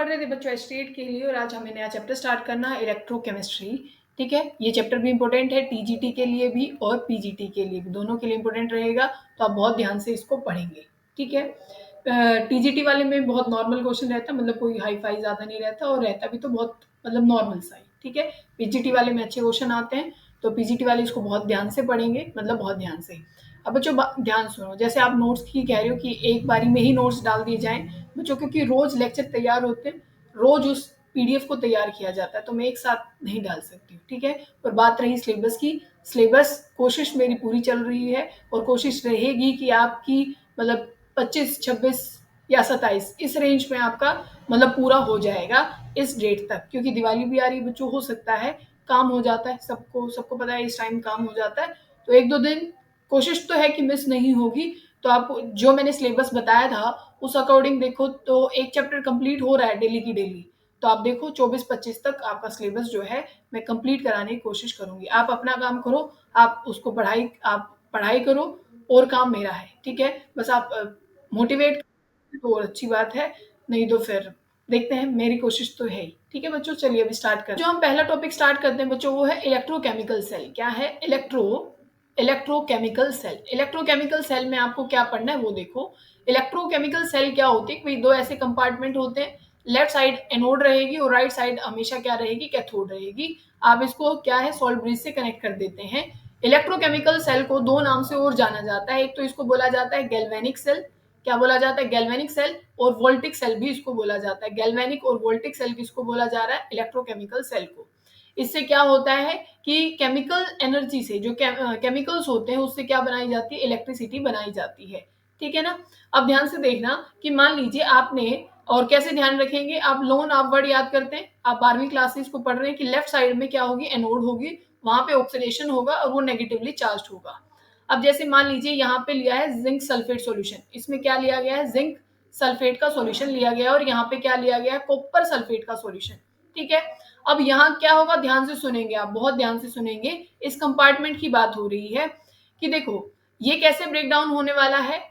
पढ़ रहे थे बच्चों एस्टेट के लिए और आज हमें नया चैप्टर स्टार्ट करना है इलेक्ट्रोकेमिस्ट्री। ठीक है, ये चैप्टर भी इंपॉर्टेंट है टीजीटी के लिए भी और पीजीटी के लिए भी, दोनों के लिए इंपॉर्टेंट रहेगा, तो आप बहुत ध्यान से इसको पढ़ेंगे। ठीक है, टीजीटी वाले में बहुत नॉर्मल क्वेश्चन रहता है, मतलब कोई हाई फाई ज़्यादा नहीं रहता और रहता भी तो बहुत मतलब नॉर्मल सा ही। ठीक है, पीजीटी वाले में अच्छे क्वेश्चन आते हैं, तो पीजीटी वाले इसको बहुत ध्यान से पढ़ेंगे, मतलब बहुत ध्यान से। अब बच्चों ध्यान सुनो, जैसे आप नोट्स की कह रहे हो कि एक बारी में ही नोट्स डाल दिए जाएं बच्चों, क्योंकि रोज लेक्चर तैयार होते हैं, रोज उस पीडीएफ को तैयार किया जाता है, तो मैं एक साथ नहीं डाल सकती हूँ। ठीक है, और बात रही सिलेबस की, सिलेबस कोशिश मेरी पूरी चल रही है और कोशिश रहेगी कि आपकी मतलब 25, 26 या 27 इस रेंज में आपका मतलब पूरा हो जाएगा इस डेट तक, क्योंकि दिवाली भी आ रही है बच्चों, हो सकता है काम हो जाता है, सबको पता है इस टाइम काम हो जाता है, तो एक दो दिन कोशिश तो है कि मिस नहीं होगी। तो आप जो मैंने सिलेबस बताया था उस अकॉर्डिंग देखो तो एक चैप्टर कंप्लीट हो रहा है डेली की डेली, तो आप देखो 24-25 तक आपका सिलेबस जो है मैं कंप्लीट कराने की कोशिश करूंगी। आप अपना काम करो, आप पढ़ाई करो और काम मेरा है। ठीक है, बस आप मोटिवेट तो और अच्छी बात है, नहीं तो फिर देखते हैं, मेरी कोशिश तो है ही। ठीक है बच्चों, चलिए अभी स्टार्ट करते हैं। जो हम पहला टॉपिक स्टार्ट करते हैं बच्चों वो है इलेक्ट्रोकेमिकल सेल। क्या है? Electrochemical cell. इलेक्ट्रोकेमिकल सेल में आपको क्या पढ़ना है वो देखो। इलेक्ट्रोकेमिकल सेल क्या होती है? दो ऐसे कंपार्टमेंट होते हैं, लेफ्ट साइड एनोड रहेगी और राइट साइड हमेशा क्या रहेगी? कैथोड रहेगी। आप इसको क्या है सॉल्ट ब्रिज से कनेक्ट कर देते हैं। इलेक्ट्रोकेमिकल सेल को दो नाम से और जाना जाता है, एक तो इसको बोला जाता है गैल्वेनिक सेल। क्या बोला जाता है? Galvanic cell. और वोल्टिक सेल भी इसको बोला जाता है। गैल्वेनिक और वोल्टिक सेल किसको बोला जा रहा है? इलेक्ट्रोकेमिकल सेल को। इससे क्या होता है कि केमिकल एनर्जी से जो केमिकल्स होते हैं उससे क्या बनाई जाती है? इलेक्ट्रिसिटी बनाई जाती है। ठीक है ना। अब ध्यान से देखना कि मान लीजिए आपने, और कैसे ध्यान रखेंगे आप, लोन आप वर्ड याद करते हैं, आप 12वीं क्लासेस को पढ़ रहे हैं कि लेफ्ट साइड में क्या होगी? एनोड होगी, वहां पे ऑक्सीडेशन होगा और वो नेगेटिवली चार्ज होगा। अब जैसे मान लीजिए यहाँ पे लिया है जिंक सल्फेट सॉल्यूशन, इसमें क्या लिया गया है? जिंक सल्फेट का सॉल्यूशन लिया गया है, और यहाँ पे क्या लिया गया है? कॉपर सल्फेट का सॉल्यूशन। ठीक है, अब यहाँ क्या होगा? ध्यान से सुनेंगे आप, बहुत ध्यान से सुनेंगे। इस कंपार्टमेंट की बात हो रही है कि देखो ये कैसे ब्रेक डाउन होने वाला है।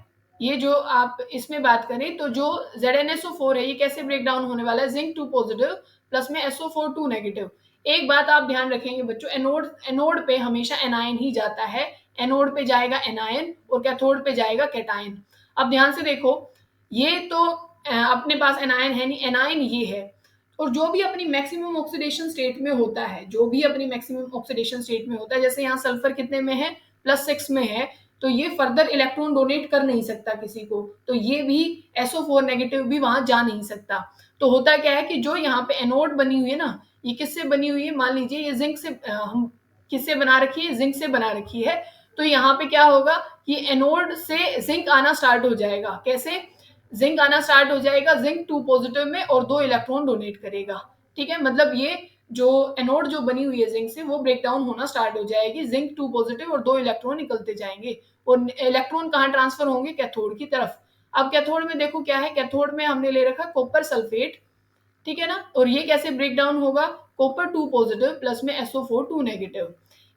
ये जो आप इसमें बात करें तो जो ZnSO4 है ये कैसे ब्रेक डाउन होने वाला है? जिंक 2 पॉजिटिव प्लस में SO4 2 नेगेटिव। एक बात आप ध्यान रखेंगे बच्चों, एनोड एनोड पे हमेशा एनायन ही जाता है। एनोड पे जाएगा एनायन और कैथोड पे जाएगा कैटायन। अब ध्यान से देखो, ये तो अपने पास एनायन है नहीं, एनायन ये है, और जो भी अपनी मैक्सिमम ऑक्सीडेशन स्टेट में होता है, जो भी अपनी मैक्सिमम ऑक्सीडेशन स्टेट में होता है, जैसे यहाँ सल्फर कितने में है? +6 में है, तो ये फर्दर इलेक्ट्रॉन डोनेट कर नहीं सकता किसी को, तो ये भी SO4 नेगेटिव भी वहां जा नहीं सकता। तो होता क्या है कि जो यहाँ पे एनोड बनी हुई है ना, ये किससे बनी हुई है? मान लीजिए ये जिंक से, हम किससे बना रखी है? जिंक से बना रखी है। तो यहाँ पे क्या होगा कि एनोड से जिंक आना स्टार्ट हो जाएगा। कैसे जिंक आना स्टार्ट हो जाएगा? जिंक 2 पॉजिटिव में और 2 इलेक्ट्रॉन डोनेट करेगा। ठीक है, मतलब ये जो एनोड जो बनी हुई है जिंक से वो ब्रेक डाउन होना स्टार्ट हो जाएगी। जिंक 2 पॉजिटिव और 2 इलेक्ट्रॉन निकलते जाएंगे, और इलेक्ट्रॉन कहाँ ट्रांसफर होंगे? कैथोड की तरफ। अब कैथोड में देखो क्या है, कैथोड में हमने ले रखा कॉपर सल्फेट। ठीक है ना, और ये कैसे ब्रेक डाउन होगा? कॉपर 2 पॉजिटिव प्लस में SO4 2 नेगेटिव।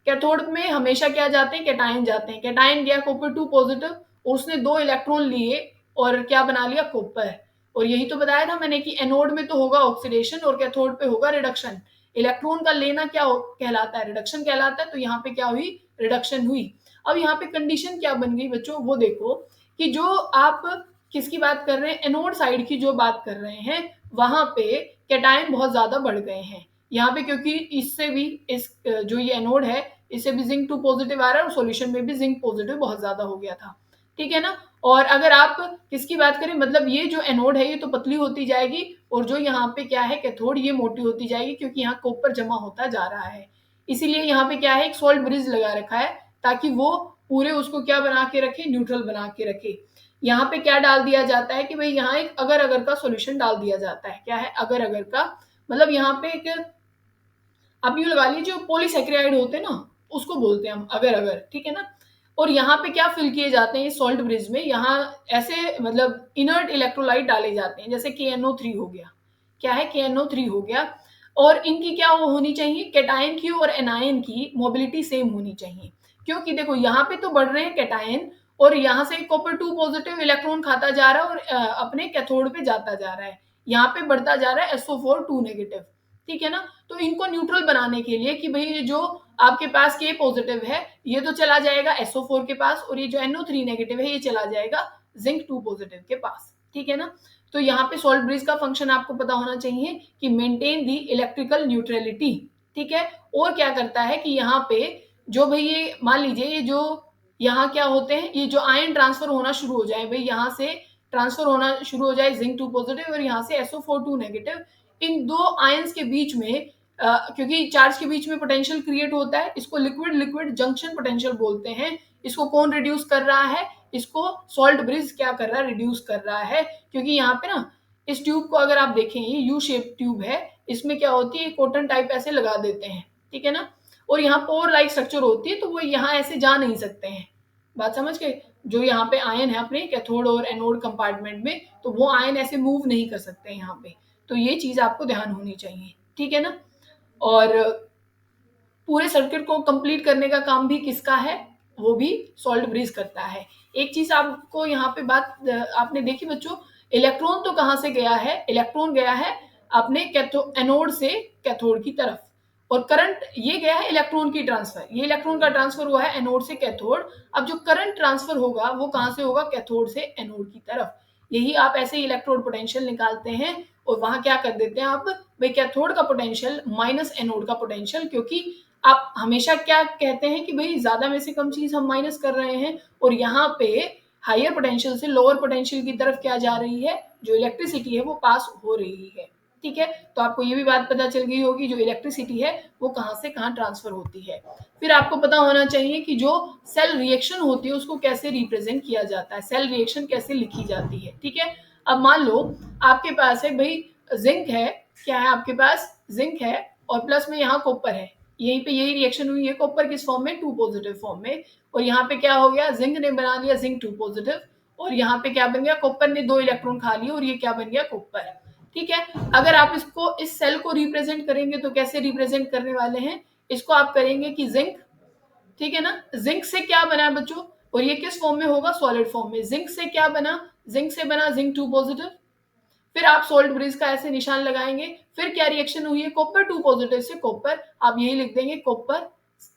कैथोड में हमेशा क्या जाते हैं? कैटायन जाते हैं। कैटायन गया कॉपर 2 पॉजिटिव और उसने 2 इलेक्ट्रॉन लिए और क्या बना लिया? कॉपर। और यही तो बताया था मैंने कि एनोड में तो होगा ऑक्सीडेशन और कैथोड पे होगा रिडक्शन। इलेक्ट्रॉन का लेना क्या कहलाता है? रिडक्शन कहलाता है। तो यहाँ पे क्या हुई? रिडक्शन हुई। अब यहाँ पे कंडीशन क्या बन गई बच्चों वो देखो, कि जो आप किसकी बात कर रहे हैं? एनोड साइड की जो बात कर रहे हैं, वहां पे कैटायन बहुत ज्यादा बढ़ गए हैं यहाँ पे, क्योंकि इससे भी इस जो ये एनोड है इससे भी जिंक 2 पॉजिटिव आ रहा है और सॉल्यूशन में भी जिंक पॉजिटिव बहुत ज्यादा हो गया था। ठीक है ना। और अगर आप किसकी बात करें, मतलब ये जो एनोड है ये तो पतली होती जाएगी, और जो यहाँ पे क्या है कैथोड, ये मोटी होती जाएगी, क्योंकि यहाँ कॉपर जमा होता जा रहा है। इसीलिए यहाँ पे क्या है? एक सॉल्ट ब्रिज लगा रखा है, ताकि वो पूरे उसको क्या बना के रखे? न्यूट्रल बना के रखे। यहाँ पे क्या डाल दिया जाता है कि भाई यहाँ एक अगर अगर का सॉल्यूशन डाल दिया जाता है। क्या है? अगर अगर का मतलब यहाँ पे एक, आप यूँ लगा लीजिए, जो पॉलीसैकेराइड होते हैं ना उसको बोलते हैं हम अगर अगर। ठीक है ना। और यहाँ पे क्या फिल किए जाते हैं सॉल्ट ब्रिज में? यहाँ ऐसे मतलब इनर्ट इलेक्ट्रोलाइट डाले जाते हैं, जैसे KNO3 हो गया। क्या है? KNO3 हो गया। और इनकी क्या वो होनी चाहिए? कैटायन की और एनायन की मोबिलिटी सेम होनी चाहिए, क्योंकि देखो यहाँ पे तो बढ़ रहे हैं कैटायन, और यहाँ से कॉपर 2 पॉजिटिव इलेक्ट्रॉन खाता जा रहा है और अपने कैथोड पे जाता जा रहा है। यहाँ पे बढ़ता जा रहा है SO4 2 नेगेटिव, ठीक है ना। तो इनको न्यूट्रल बनाने के लिए कि भाई जो आपके पास K पॉजिटिव है ये तो चला जाएगा SO4 के पास, और ये जो NO3 नेगेटिव है ये चला जाएगा जिंक 2 पॉजिटिव के पास, ठीक है ना। तो यहाँ पे सॉल्ट ब्रिज का फंक्शन आपको पता होना चाहिए कि मेंटेन दी इलेक्ट्रिकल न्यूट्रलिटी, ठीक है। और क्या करता है कि यहाँ पे जो भाई ये मान लीजिए ये जो यहाँ क्या होते हैं, ये जो आयन ट्रांसफर होना शुरू हो जाए, भाई यहाँ से ट्रांसफर होना शुरू हो जाए जिंक 2 पॉजिटिव और यहाँ से SO4 2 नेगेटिव, इन दो आयंस के बीच में क्योंकि चार्ज के बीच में पोटेंशियल क्रिएट होता है, इसको लिक्विड लिक्विड जंक्शन पोटेंशियल बोलते हैं। इसको कौन रिड्यूस कर रहा है, इसको सॉल्ट ब्रिज क्या कर रहा है, रिड्यूस कर रहा है। क्योंकि यहाँ पे ना इस ट्यूब को अगर आप देखें, ये यू शेप ट्यूब है, इसमें क्या होती है कॉटन टाइप ऐसे लगा देते हैं, ठीक है ना। और यहाँ पोर लाइक स्ट्रक्चर होती है, तो वो यहाँ ऐसे जा नहीं सकते हैं, बात समझ गए। जो यहाँ पे आयन है अपने कैथोड और एनोड कंपार्टमेंट में, तो वो आयन ऐसे मूव नहीं कर सकते यहाँ पे। तो ये चीज आपको ध्यान होनी चाहिए, ठीक है ना। और पूरे सर्किट को कंप्लीट करने का काम भी किसका है, वो भी सॉल्ट ब्रिज करता है। एक चीज आपको यहाँ पे बात आपने देखी बच्चों, इलेक्ट्रॉन तो कहाँ से गया है, इलेक्ट्रॉन गया है अपने एनोड से कैथोड की तरफ, और करंट ये गया है इलेक्ट्रॉन की ट्रांसफर, ये इलेक्ट्रॉन का ट्रांसफर हुआ है एनोड से कैथोड। अब जो करंट ट्रांसफर होगा वो कहाँ से होगा, कैथोड से एनोड की तरफ। यही आप ऐसे इलेक्ट्रोड पोटेंशियल निकालते हैं और वहां क्या कर देते हैं आप, भाई कैथोड का पोटेंशियल माइनस एनोड का पोटेंशियल, क्योंकि आप हमेशा क्या कहते हैं कि भाई ज्यादा में से कम चीज हम माइनस कर रहे हैं, और यहाँ पे हायर पोटेंशियल से लोअर पोटेंशियल की तरफ क्या जा रही है, जो इलेक्ट्रिसिटी है वो पास हो रही है, ठीक है। तो आपको ये भी बात पता चल गई होगी जो इलेक्ट्रिसिटी है वो कहाँ से कहाँ ट्रांसफर होती है। फिर आपको पता होना चाहिए कि जो सेल रिएक्शन होती है उसको कैसे रिप्रेजेंट किया जाता है, सेल रिएक्शन कैसे लिखी जाती है, ठीक है। अब मान लो आपके पास है भाई जिंक है, क्या है आपके पास, जिंक है, और प्लस में यहाँ कॉपर है, यहीं पे यही रिएक्शन हुई है, कॉपर किस फॉर्म में, 2 पॉजिटिव फॉर्म में, और यहाँ पे क्या हो गया, जिंक ने बना लिया जिंक 2 पॉजिटिव, और यहाँ पे क्या बन गया, कॉपर ने 2 इलेक्ट्रॉन खा लिए और ये क्या बन गया, कॉपर, ठीक है। अगर आप इसको इस सेल को रिप्रेजेंट करेंगे तो कैसे रिप्रेजेंट करने वाले हैं, इसको आप करेंगे कि जिंक, ठीक है ना, जिंक से क्या बना है बच्चों, और ये किस फॉर्म में होगा, सॉलिड फॉर्म में। जिंक से क्या बना, जिंक से बना जिंक 2 पॉजिटिव, फिर आप सोल्ट ब्रिज का ऐसे निशान लगाएंगे, फिर क्या रिएक्शन हुई है, कॉपर 2 पॉजिटिव से कॉपर, आप यही लिख देंगे कॉपर,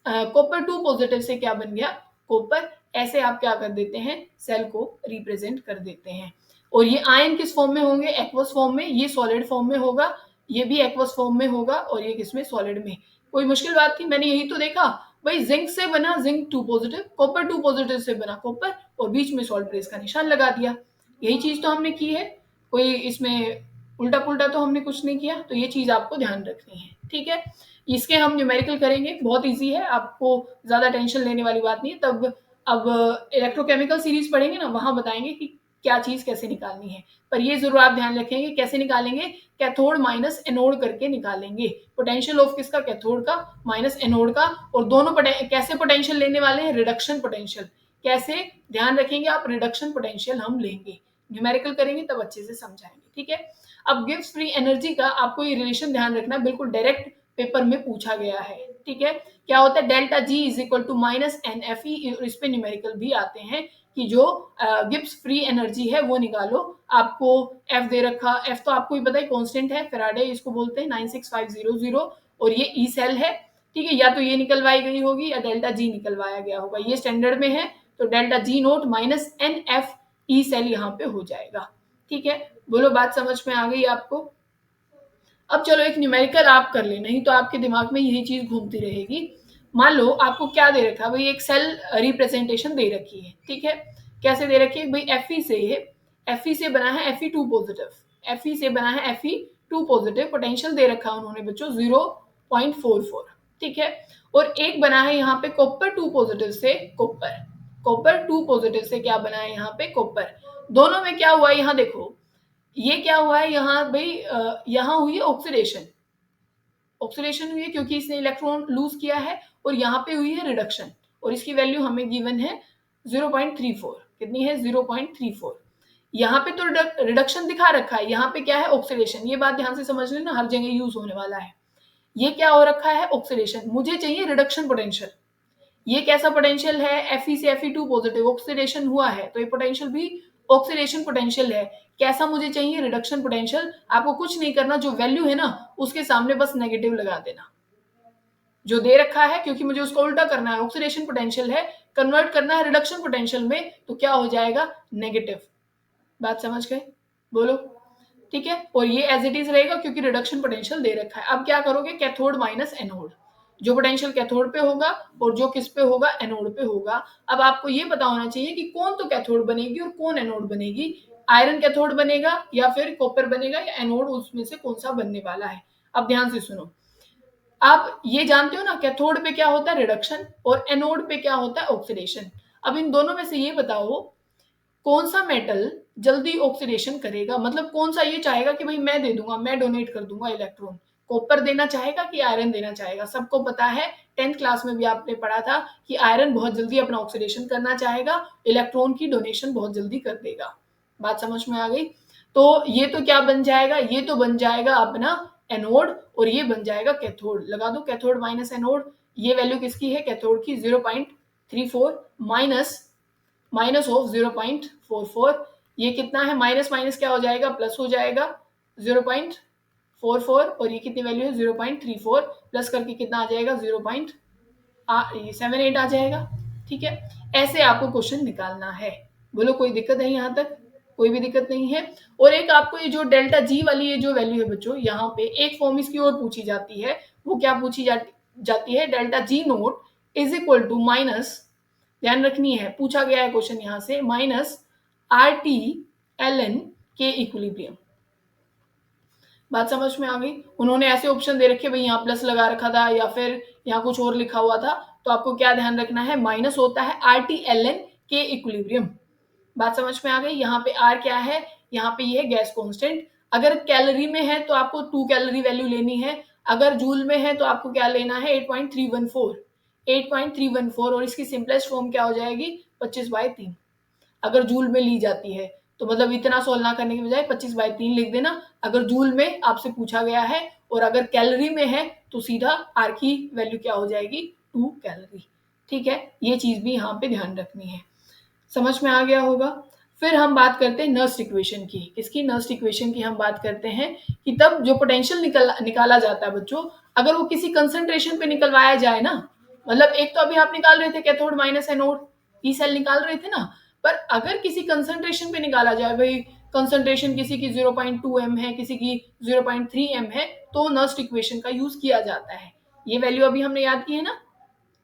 कॉपर 2 पॉजिटिव से क्या बन गया, कॉपर। ऐसे आप क्या कर देते हैं, सेल को रिप्रेजेंट कर देते हैं। और ये आयन किस फॉर्म में होंगे, एक्वस फॉर्म में, ये सॉलिड फॉर्म में होगा, ये भी एक्वस फॉर्म में होगा, और ये किसमें, सॉलिड में। कोई मुश्किल बात थी, मैंने यही तो देखा, भाई जिंक से बना जिंक 2 पॉजिटिव, कॉपर 2 पॉजिटिव से बना कॉपर, और बीच में सॉल्ट ब्रिज का निशान लगा दिया। यही चीज तो हमने की है, कोई इसमें उल्टा पुल्टा तो हमने कुछ नहीं किया। तो ये चीज आपको ध्यान रखनी है, ठीक है। इसके हम न्यूमेरिकल करेंगे, बहुत इजी है, आपको ज्यादा टेंशन लेने वाली बात नहीं है। तब अब इलेक्ट्रोकेमिकल सीरीज पढ़ेंगे ना, वहां बताएंगे कि क्या चीज कैसे निकालनी है। पर ये जरूर आप ध्यान रखेंगे कैसे निकालेंगे, कैथोड माइनस एनोड करके निकालेंगे, पोटेंशियल ऑफ किसका, कैथोड का माइनस एनोड का, और दोनों कैसे पोटेंशियल लेने वाले हैं, रिडक्शन पोटेंशियल। कैसे, ध्यान रखेंगे आप, रिडक्शन पोटेंशियल हम लेंगे, न्यूमेरिकल करेंगे तब अच्छे से समझाएंगे, ठीक है। अब गिब्स फ्री एनर्जी का आपको ये रिलेशन ध्यान रखना, बिल्कुल डायरेक्ट पेपर में पूछा गया है, ठीक है। क्या होता है, delta G is equal to minus n F E, इस पे न्यूमेरिकल भी आते हैं कि जो गिब्स फ्री एनर्जी है वो निकालो। आपको एफ दे रखा, एफ तो आपको ही पता है कांस्टेंट है, फैराडे इसको बोलते हैं 96500, और ये ई सेल है, ठीक है। या तो ये निकलवाई गई होगी या डेल्टा जी निकलवाया गया होगा, ये स्टैंडर्ड में है, तो delta G naught minus n F E cell यहाँ पे हो जाएगा, ठीक है। बोलो बात समझ में आ गई आपको। अब चलो एक न्यूमेरिकल आप कर ले, नहीं तो आपके दिमाग में यही चीज घूमती रहेगी। मान लो आपको क्या दे रखा है, भाई एक सेल रिप्रेजेंटेशन दे रखी है, ठीक है। कैसे दे रखी है, भाई एफ से बना है Fe2 पॉजिटिव, Fe से बना है Fe2 पॉजिटिव, पोटेंशियल दे रखा है उन्होंने बच्चों 0.44, ठीक है। और एक बना है यहाँ पे कॉपर 2 पॉजिटिव से कॉपर 2 पॉजिटिव से क्या बना है यहाँ पे, कॉपर। दोनों में क्या हुआ है, यहाँ देखो ये क्या हुआ है, यहाँ भाई यहाँ हुई है ऑक्सीडेशन, हुई है क्योंकि इसने इलेक्ट्रॉन लूज किया है, और यहाँ पे हुई है रिडक्शन, और इसकी वैल्यू हमें गिवन है 0.34, कितनी है 0.34। यहाँ पे तो रिडक्शन दिखा रखा है, यहाँ पे क्या है, ऑक्सीडेशन। ये बात ध्यान से समझ लेना, हर जगह यूज होने वाला है। ये क्या हो रखा है, ऑक्सीडेशन, मुझे चाहिए रिडक्शन पोटेंशियल। ये कैसा पोटेंशियल है, Fe से Fe2 पॉजिटिव, ऑक्सीडेशन हुआ है, तो ये पोटेंशियल भी ऑक्सीडेशन पोटेंशियल है, कैसा मुझे चाहिए, रिडक्शन पोटेंशियल। आपको कुछ नहीं करना, जो वैल्यू है ना उसके सामने बस नेगेटिव लगा देना, जो दे रखा है, क्योंकि मुझे उसको उल्टा करना है। ऑक्सीडेशन पोटेंशियल है, कन्वर्ट करना है रिडक्शन पोटेंशियल में, तो क्या हो जाएगा, नेगेटिव। बात समझ गए, बोलो, ठीक है। और ये एज इट इज रहेगा क्योंकि रिडक्शन पोटेंशियल दे रखा है। अब क्या करोगे, कैथोड माइनस एनोड, जो पोटेंशियल कैथोड पे होगा और जो किस पे होगा, एनोड पे होगा। अब आपको ये पता होना चाहिए कि कौन तो कैथोड बनेगी और कौन एनोड बनेगी, आयरन कैथोड बनेगा या फिर कॉपर बनेगा, या एनोड उसमें से कौन सा बनने वाला है। अब ध्यान से सुनो, आप ये जानते हो ना कैथोड पे क्या होता है, रिडक्शन, और एनोड पे क्या होता है, ऑक्सीडेशन। अब इन दोनों में से ये बताओ कौन सा मेटल जल्दी ऑक्सीडेशन करेगा, मतलब कौन सा ये चाहेगा कि भाई मैं दे दूंगा, मैं डोनेट कर दूंगा इलेक्ट्रॉन, कॉपर देना चाहेगा कि आयरन देना चाहेगा। सबको पता है, 10th क्लास में भी आपने पढ़ा था कि आयरन बहुत जल्दी अपना ऑक्सीडेशन करना चाहेगा, इलेक्ट्रॉन की डोनेशन बहुत जल्दी कर देगा। बात समझ में आ गई। तो ये तो क्या बन जाएगा, ये तो बन जाएगा अपना एनोड, और ये बन जाएगा कैथोड। लगा दो कैथोड माइनस एनोड। ये वैल्यू किसकी है, कैथोड की 0.34 माइनस माइनस ऑफ 0.44। ये कितना है, माइनस माइनस क्या हो जाएगा, प्लस हो जाएगा 0.44, और ये कितनी वैल्यू है 0.34, प्लस करके कितना आ जाएगा 0.78 आ जाएगा। ठीक है, ऐसे आपको क्वेश्चन निकालना है। बोलो कोई दिक्कत है यहाँ तक, कोई भी दिक्कत नहीं है। और एक आपको ये जो डेल्टा जी वाली ये जो वैल्यू है बच्चों, यहाँ पे एक फॉर्म इसकी और पूछी जाती है। वो क्या पूछी जाती है, delta G naught is equal to minus, ध्यान रखनी है, पूछा गया है क्वेश्चन यहाँ से, minus R T l n K equilibrium. बात समझ में आ गई। उन्होंने ऐसे ऑप्शन दे रखे, भाई यहाँ प्लस लगा रखा था या फिर यहाँ कुछ और लिखा हुआ था, तो आपको क्या ध्यान रखना है, माइनस होता है are T l n K equilibrium. बात समझ में आ गई। यहाँ पे आर क्या है, यहाँ पे ये है गैस कांस्टेंट। अगर कैलोरी में है तो आपको 2 कैलोरी वैल्यू लेनी है, अगर जूल में है तो आपको क्या लेना है, 8.314, 8.314, और इसकी सिंपलेस्ट फॉर्म क्या हो जाएगी, 25/3। अगर जूल में ली जाती है तो मतलब इतना सोल्व ना करने के बजाय 25/3 लिख देना, अगर जूल में आपसे पूछा गया है। और अगर कैलोरी में है तो सीधा आर की वैल्यू क्या हो जाएगी, 2 कैलोरी। ठीक है, ये चीज भी यहाँ पे ध्यान रखनी है। समझ में आ गया होगा। फिर हम बात करते हैं नर्स्ट इक्वेशन की। किसकी, नर्स्ट इक्वेशन की हम बात करते हैं कि तब जो पोटेंशियल निकाला जाता है बच्चों, अगर वो किसी कंसंट्रेशन पे निकलवाया जाए ना, मतलब एक तो अभी आप निकाल रहे थे cathode minus anode, E cell निकाल रहे थे ना, पर अगर किसी कंसंट्रेशन पे निकाला जाए, भाई कंसंट्रेशन किसी की 0.2 एम है, किसी की 0.3 एम है, तो नर्स्ट इक्वेशन का यूज किया जाता है। ये वैल्यू अभी हमने याद की है ना,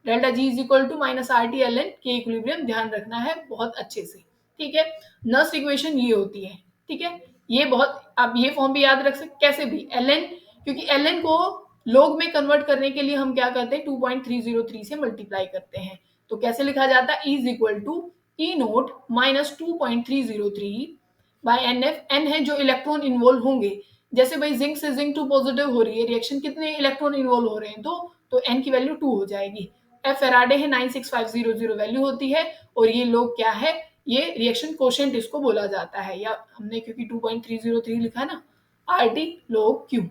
delta G is equal to minus R T l n K equilibrium, ध्यान रखना है बहुत अच्छे से। ठीक है, नर्स्ट इक्वेशन ये होती है। ठीक है, ये बहुत, आप ये फॉर्म भी याद रख सकते, कैसे भी एल एन, क्योंकि एल एन को लोग में कन्वर्ट करने के लिए हम क्या करते हैं, 2.303 से मल्टीप्लाई करते हैं। तो कैसे लिखा जाता है, is equal to E naught minus 2.303 by n F. एन है जो इलेक्ट्रॉन इन्वॉल्व होंगे, जैसे भाई जिंक से जिंक 2 पॉजिटिव हो रही है, रिएक्शन कितने इलेक्ट्रॉन इन्वॉल्व हो रहे हैं, तो एन की वैल्यू 2 हो जाएगी। एफ फेराडे है, 96500 वैल्यू होती है। और ये लोग क्या है, ये रिएक्शन कोशेंट इसको बोला जाता है, या हमने क्योंकि 2.303 लिखा है ना, आर टी लोग क्यू।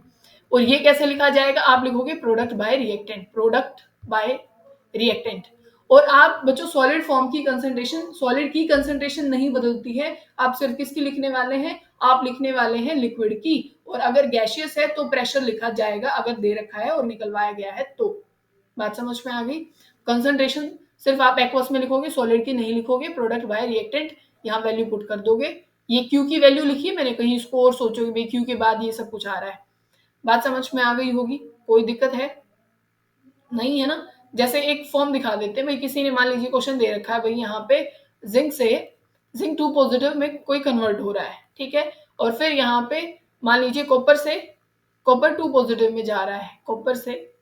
और ये कैसे लिखा जाएगा, आप लिखोगे product bye reactant, product bye reactant. और आप बच्चों सॉलिड फॉर्म की कंसंट्रेशन, सॉलिड की कंसंट्रेशन नहीं बदलती है, आप सिर्फ किसकी लिखने वाले हैं, आप लिखने वाले हैं लिक्विड की। और अगर गैशियस है तो प्रेशर लिखा जाएगा, अगर दे रखा है और निकलवाया गया है तो। बात समझ में आ गई। कंसंट्रेशन सिर्फ आप एक्वस में लिखोगे, सॉलिड की नहीं लिखोगे, प्रोडक्ट बाय रिएक्टेंट यहाँ वैल्यू पुट कर दोगे। ये क्यू की वैल्यू लिखी है मैंने, कहीं इसको और सोचोगे भाई क्यू के बाद ये सब कुछ आ रहा है। बात समझ में आ गई होगी, कोई दिक्कत है, नहीं है ना। जैसे एक फॉर्म दिखा देते हैं, भाई किसी ने मान लीजिए क्वेश्चन दे रखा है, भाई यहाँ पे जिंक से जिंक 2 पॉजिटिव में कोई कन्वर्ट हो रहा है, ठीक है, और फिर यहाँ पे मान लीजिए कॉपर से कॉपर 2 पॉजिटिव में जा रहा है, कॉपर से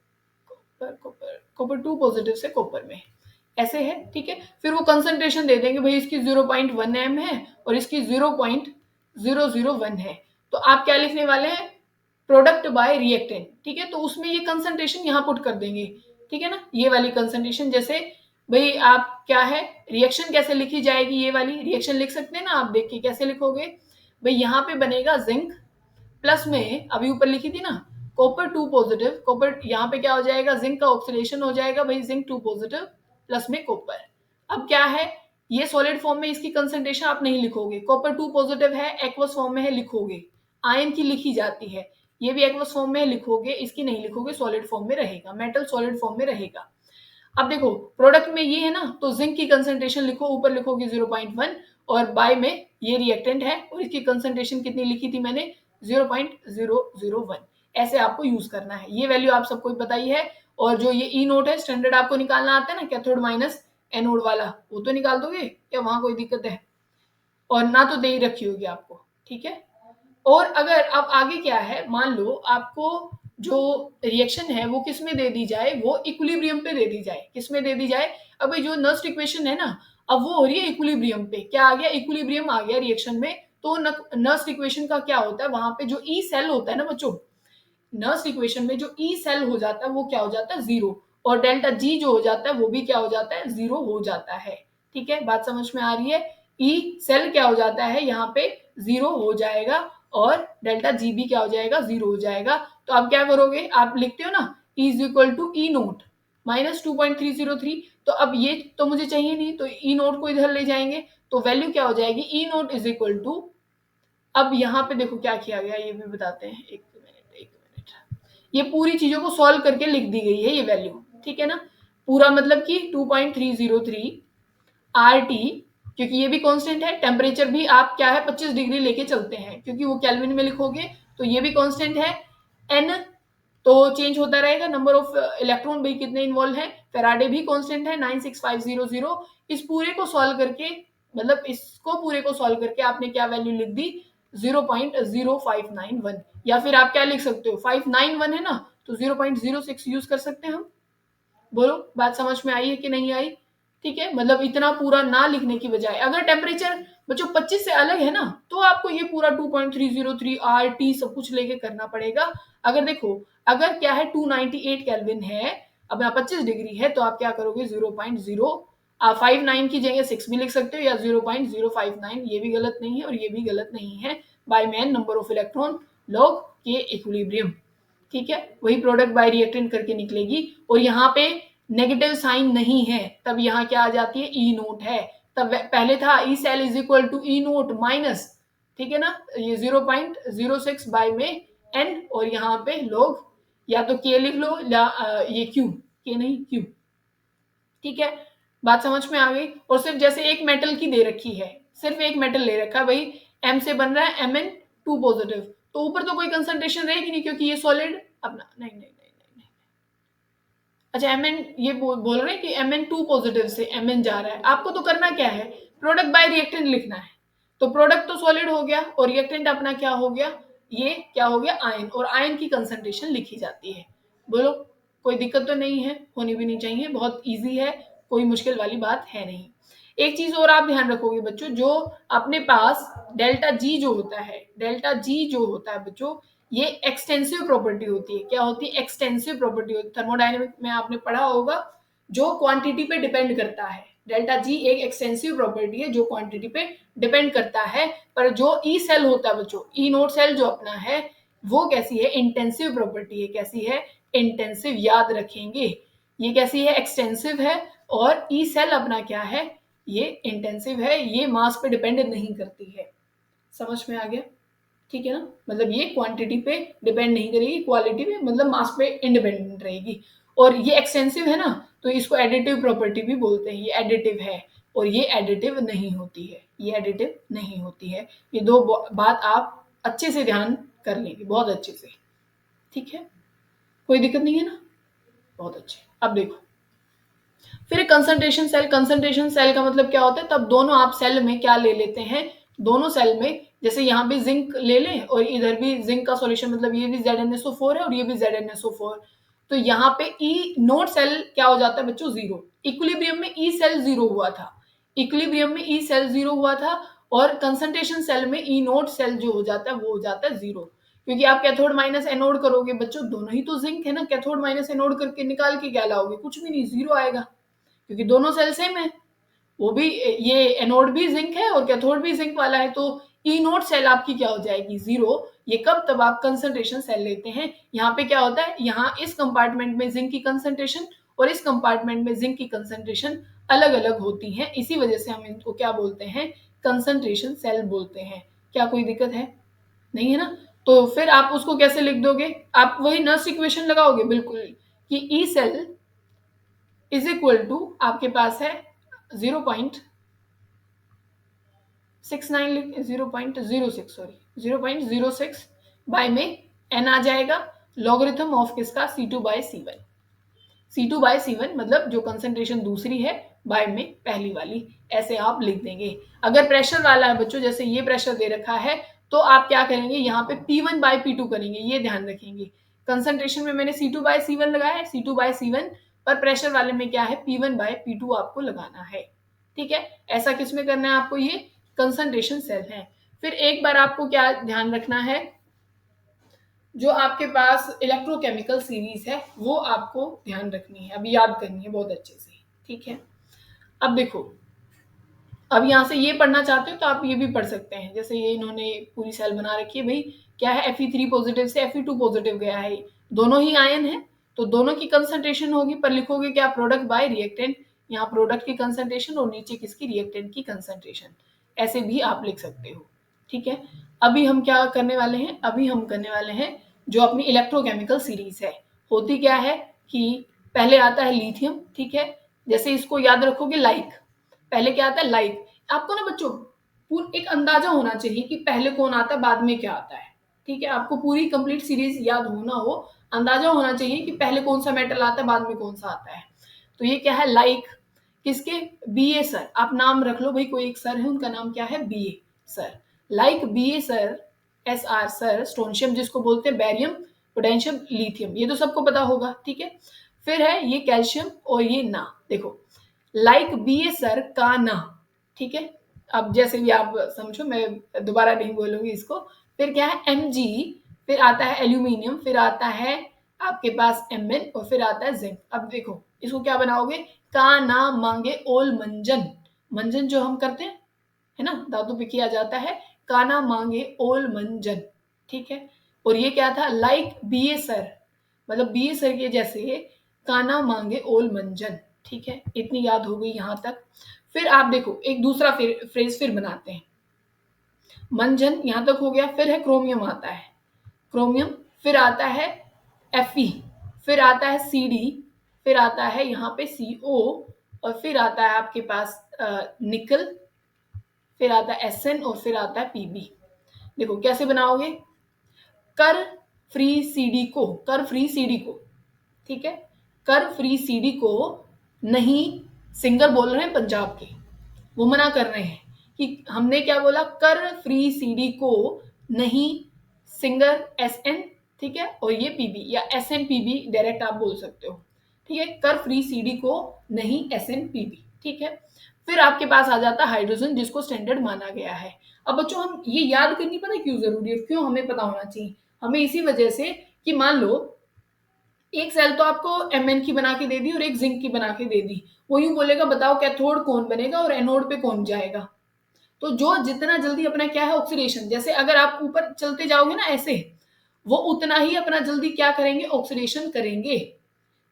कॉपर 2 पॉजिटिव से कॉपर में, ऐसे है। ठीक है, फिर वो कंसंट्रेशन दे देंगे, भाई इसकी 0.1 एम है और इसकी 0.001 है, तो आप क्या लिखने वाले हैं, प्रोडक्ट बाय रिएक्टेंट। ठीक है, तो उसमें ये कंसंट्रेशन यहाँ पुट कर देंगे। ठीक है ना, ये वाली कंसंट्रेशन, जैसे भाई आप क्या है, रिएक्शन कैसे लिखी जाएगी, ये वाली रिएक्शन लिख सकते हैं ना आप, देख के कैसे लिखोगे, भाई यहाँ पे बनेगा जिंक प्लस में, अभी ऊपर लिखी थी ना कॉपर 2 पॉजिटिव, कॉपर यहाँ पे क्या हो जाएगा, जिंक का ऑक्सीडेशन हो जाएगा, भाई जिंक 2 पॉजिटिव प्लस में कॉपर। अब क्या है, ये सॉलिड फॉर्म में इसकी कंसंट्रेशन आप नहीं लिखोगे। कॉपर 2 पॉजिटिव है, एक्वस फॉर्म में है, लिखोगे। आयन की लिखी जाती है, ये भी एक्वस फॉर्म में लिखोगे, इसकी नहीं लिखोगे, सॉलिड फॉर्म में रहेगा, मेटल सॉलिड फॉर्म में रहेगा। अब देखो प्रोडक्ट में ये है ना, तो जिंक की कंसंट्रेशन लिखो, ऊपर लिखोगे 0.1 और बाय में ये रिएक्टेंट है और इसकी कंसंट्रेशन कितनी लिखी थी मैंने 0.001। ऐसे आपको यूज करना है। ये वैल्यू आप सबको पता ही है। और जो ये ई नोट है स्टैंडर्ड आपको निकालना आता है ना, कैथोड माइनस एनोड वाला, वो तो निकाल दोगे या वहां कोई दिक्कत है? और ना तो दे ही रखी होगी आपको, ठीक है। और अगर अब आगे क्या है, मान लो आपको जो रिएक्शन है वो किस में दे दी जाए, वो इक्विलिब्रियम पे दे दी जाए। किस में दे दी जाए? अब भाई जो नस्ट इक्वेशन है ना, अब वो हो रही है इक्विलिब्रियम पे। क्या आ गया? इक्विलिब्रियम आ गया रिएक्शन में। तो नस्ट इक्वेशन का क्या होता है, वहां पे जो ई सेल होता है ना बच्चों, नर्स इक्वेशन में जो ई सेल हो जाता है वो क्या हो जाता है? जीरो। और डेल्टा जी जो हो जाता है वो भी क्या हो जाता है? जीरो हो जाता है। ठीक है, बात समझ में आ रही है? ई सेल क्या हो जाता है यहाँ पे? जीरो हो जाएगा और डेल्टा जी भी क्या हो जाएगा? जीरो हो जाएगा। तो आप क्या करोगे? आप लिखते हो ना E is equal to E naught minus 2.303। तो अब ये तो मुझे चाहिए नहीं, तो ई नोट को इधर ले जाएंगे, तो वैल्यू क्या हो जाएगी? ई नोट इज इक्वल टू, अब यहाँ पे देखो क्या किया गया ये भी बताते हैं, एक मिनट एक मिनट। ये पूरी चीजों को सॉल्व करके लिख दी गई है ये वैल्यू, ठीक है ना। पूरा मतलब कि 2.303 आर टी, क्योंकि ये भी कांस्टेंट है। टेम्परेचर भी आप क्या है 25 डिग्री लेके चलते हैं, क्योंकि वो केल्विन में लिखोगे, तो ये भी कांस्टेंट है। एन तो चेंज होता रहेगा। नंबर ऑफ इलेक्ट्रॉन भी कितने इन्वॉल्व है, फेराडे भी कांस्टेंट है 96500। इस पूरे को सॉल्व करके, मतलब इसको पूरे को सॉल्व करके आपने क्या वैल्यू लिख दी? 0.0591। या फिर आप क्या लिख सकते हो, 591 है ना, तो 0.06 यूज कर सकते हैं हम। बोलो बात समझ में आई है कि नहीं आई? ठीक है, मतलब इतना पूरा ना लिखने की बजाय, अगर टेम्परेचर बच्चों 25 से अलग है ना, तो आपको ये पूरा 2.303 आर टी सब कुछ लेके करना पड़ेगा। अगर देखो, अगर क्या है 298 केल्विन है, अब यहाँ 25 डिग्री है, तो आप क्या करोगे 0.0 आप 59 की जगह 6 भी लिख सकते हो, या 0.059, ये भी गलत नहीं है और ये भी गलत नहीं है। By man number of electron log के इक्विलिब्रियम, ठीक है, वही प्रोडक्ट बाय रिएक्टेंट करके निकलेगी। और यहाँ पे नेगेटिव साइन नहीं है, तब यहाँ क्या आ जाती है? ई नोट है। तब पहले था E cell is equal to E naught minus, ठीक है ना, ये 0.06 बाय में एन, और यहाँ पे लोग या तो के लिख लो या ये क्यू, के नहीं क्यू, ठीक है। बात समझ में आ गई? और सिर्फ जैसे एक मेटल की दे रखी है, सिर्फ एक मेटल ले रखा है भाई, एम से बन रहा है Mn2 पॉजिटिव, तो ऊपर तो कोई कंसंट्रेशन रहेगी नहीं, क्योंकि ये सॉलिड अपना नहीं नहीं नहीं नहीं नहीं। अच्छा Mn ये बोल रहे हैं कि Mn2 पॉजिटिव से Mn जा रहा है। आपको तो करना क्या है, प्रोडक्ट बाय रिएक्टेंट लिखना है। तो प्रोडक्ट तो सॉलिड हो गया और रिएक्टेंट अपना क्या हो गया? ये क्या हो गया? आयन। और आयन की कंसंट्रेशन लिखी जाती है। बोलो कोई दिक्कत तो नहीं है, होनी भी नहीं चाहिए, बहुत इजी है, कोई मुश्किल वाली बात है नहीं। एक चीज और आप ध्यान रखोगे बच्चों, जो अपने पास डेल्टा जी जो होता है, डेल्टा जी जो होता है बच्चों, ये एक्सटेंसिव प्रॉपर्टी होती है। क्या होती है? एक्सटेंसिव प्रॉपर्टी होती है। थर्मोडायनेमिक में आपने पढ़ा होगा, जो क्वांटिटी पे डिपेंड करता है। डेल्टा जी एक एक्सटेंसिव प्रॉपर्टी है जो क्वांटिटी पे डिपेंड करता है। पर जो ई सेल होता है बच्चों, ई नोट सेल जो अपना है, वो कैसी है? इंटेंसिव प्रॉपर्टी है। कैसी है? इंटेंसिव। याद रखेंगे, ये कैसी है? एक्सटेंसिव है। और ई सेल अपना क्या है? ये इंटेंसिव है, ये मास पे डिपेंड नहीं करती है। समझ में आ गया? ठीक है ना, मतलब ये क्वांटिटी पे डिपेंड नहीं करेगी, क्वालिटी पे, मतलब मास पे इंडिपेंडेंट रहेगी। और ये एक्सटेंसिव है ना, तो इसको एडिटिव प्रॉपर्टी भी बोलते हैं। ये एडिटिव है और ये एडिटिव नहीं होती है, ये एडिटिव नहीं होती है। ये दो बात आप अच्छे से ध्यान कर लेंगे, बहुत अच्छे से, ठीक है, कोई दिक्कत नहीं है ना? बहुत अच्छे। अब देखो फिर कंसंट्रेशन सेल। कंसंट्रेशन सेल का मतलब क्या होता है? तब दोनों आप सेल में क्या ले लेते हैं, दोनों सेल में, जैसे यहाँ भी जिंक ले लें और इधर भी जिंक का सॉल्यूशन, मतलब ये भी ZnSO4 है और ये भी ZnSO4। तो यहाँ पे ई नोट सेल क्या हो जाता है बच्चों? जीरो। इक्विलिब्रियम में ई सेल जीरो हुआ था, इक्विलिब्रियम में ई सेल जीरो हुआ था, और कंसंट्रेशन सेल में ई नोट सेल जो हो जाता है वो हो जाता है जीरो। क्योंकि आप कैथोड माइनस एनोड करोगे बच्चों, दोनों ही तो जिंक है ना, कैथोड माइनस एनोड करके निकाल के क्या लाओगे? कुछ भी नहीं, जीरो आएगा, क्योंकि दोनों सेल सेम है। वो भी, ये एनोड भी जिंक है और कैथोड भी जिंक वाला है, तो ई नोट सेल आपकी क्या हो जाएगी? जीरो। ये कब? तब आप कंसंट्रेशन सेल लेते हैं। यहाँ पे क्या होता है, यहाँ इस कंपार्टमेंट में जिंक की कंसंट्रेशन और इस कंपार्टमेंट में जिंक की कंसंट्रेशन अलग अलग होती हैं, इसी वजह से हम इनको क्या बोलते हैं, कंसंट्रेशन सेल बोलते हैं। क्या कोई दिक्कत है? नहीं है ना? तो फिर आप उसको कैसे लिख दोगे? आप वही नर्स इक्वेशन लगाओगे बिल्कुल, कि E cell is equal to आपके पास है 0.69 0.06 सॉरी 0.06 बाय में एन आ जाएगा, लॉगरिथम ऑफ किसका, C2/C1। C2/C1 मतलब जो कंसेंट्रेशन दूसरी है बाय में पहली वाली, ऐसे आप लिख देंगे। अगर प्रेशर वाला है बच्चों, जैसे ये प्रेशर दे रखा है, तो आप क्या करेंगे, यहाँ पे P1/P2 करेंगे, ये ध्यान रखेंगे। कंसेंट्रेशन में मैंने C2/C1 लगाया है, C2/C1 पर प्रेशर वाले में क्या है, P1/P2 आपको लगाना है। ठीक है, ऐसा किसमें करना है आपको, ये कंसेंट्रेशन सेल है। फिर एक बार आपको क्या ध्यान रखना है, जो आपके पास इलेक्ट्रोकेमिकल सीरीज है वो आपको ध्यान रखनी है, अभी याद करनी है बहुत अच्छे से। ठीक है, अब देखो, अब यहाँ से ये पढ़ना चाहते हो तो आप ये भी पढ़ सकते हैं। जैसे ये इन्होंने पूरी सेल बना रखी है, भाई क्या है, Fe3 पॉजिटिव से Fe2 पॉजिटिव गया है, दोनों ही आयन है, तो दोनों की कंसंट्रेशन होगी, पर लिखोगे क्या, प्रोडक्ट बाय रिएक्टेंट, यहाँ प्रोडक्ट की कंसंट्रेशन और नीचे किसकी, रिएक्टेंट की कंसंट्रेशन, ऐसे भी आप लिख सकते हो। ठीक है, अभी हम क्या करने वाले हैं, अभी हम करने वाले हैं जो अपनी इलेक्ट्रोकेमिकल सीरीज है। होती क्या है कि पहले आता है लिथियम, ठीक है, जैसे इसको याद रखोगे लाइक, पहले क्या आता है, लाइक। आपको ना बच्चों एक अंदाजा होना चाहिए कि पहले कौन आता है बाद में क्या आता है। ठीक है, आपको पूरी कंप्लीट सीरीज याद होना हो, अंदाजा होना चाहिए कि पहले कौन सा मेटल आता है बाद में कौन सा आता है। तो ये क्या है, लाइक किसके, बीए सर, आप नाम रख लो भाई, कोई एक सर है उनका नाम क्या है, BA sir, like BA sir, S R sir, strontium जिसको बोलते हैं, बैरियम, पोटेशियम, लिथियम, ये तो सबको पता होगा। ठीक है, फिर है ये कैल्शियम और ये ना, देखो लाइक बी ए सर का ना। ठीक है, अब जैसे भी आप समझो, मैं दोबारा नहीं बोलूंगी इसको। फिर क्या है, एम जी, फिर आता है एल्यूमिनियम, फिर आता है आपके पास एमएन और फिर आता है जिंक। अब देखो इसको क्या बनाओगे, का ना मांगे ओल मंजन, मंजन जो हम करते हैं है ना, धातु पे किया जाता है, काना मांगे ओल मंजन। ठीक है, और ये क्या था, लाइक बीए सर, मतलब बीए सर के जैसे काना मांगे ओल मंजन। ठीक है, इतनी याद हो गई यहाँ तक। फिर आप देखो एक दूसरा फ्रेज फिर बनाते हैं, मंजन यहाँ तक हो गया, फिर है क्रोमियम आता है, क्रोमियम, फिर आता है Fe, फिर आता है Cd, फिर आता है यहाँ पे CO, और फिर आता है आपके पास निकल, फिर आता है Sn और फिर आता है Pb। देखो कैसे बनाओगे, कर फ्री सीडी को, कर फ्री सीडी को, ठीक है, कर फ्री सीडी को नहीं, सिंगर बोल रहे हैं पंजाब के, वो मना कर रहे हैं कि हमने क्या बोला, कर फ्री सीडी को नहीं, सिंगर एस एन, ठीक है, और ये पीबी या एस एन पीबी डायरेक्ट आप बोल सकते हो। ठीक है, कर फ्री सीडी को नहीं एस एन पीबी। ठीक है, फिर आपके पास आ जाता है हाइड्रोजन जिसको स्टैंडर्ड माना गया है। अब बच्चों हम ये याद करनी पता क्यों जरूरी है, क्यों हमें पता होना चाहिए, हमें इसी वजह से कि मान लो एक सेल तो आपको एमएन की बना के दे दी और एक जिंक की बना के दे दी, वो यूं बोलेगा बताओ कैथोड कौन बनेगा और एनोड पे कौन जाएगा। तो जो जितना जल्दी अपना क्या है ऑक्सीडेशन, जैसे अगर आप ऊपर चलते जाओगे ना ऐसे, वो उतना ही अपना जल्दी क्या करेंगे, ऑक्सीडेशन करेंगे।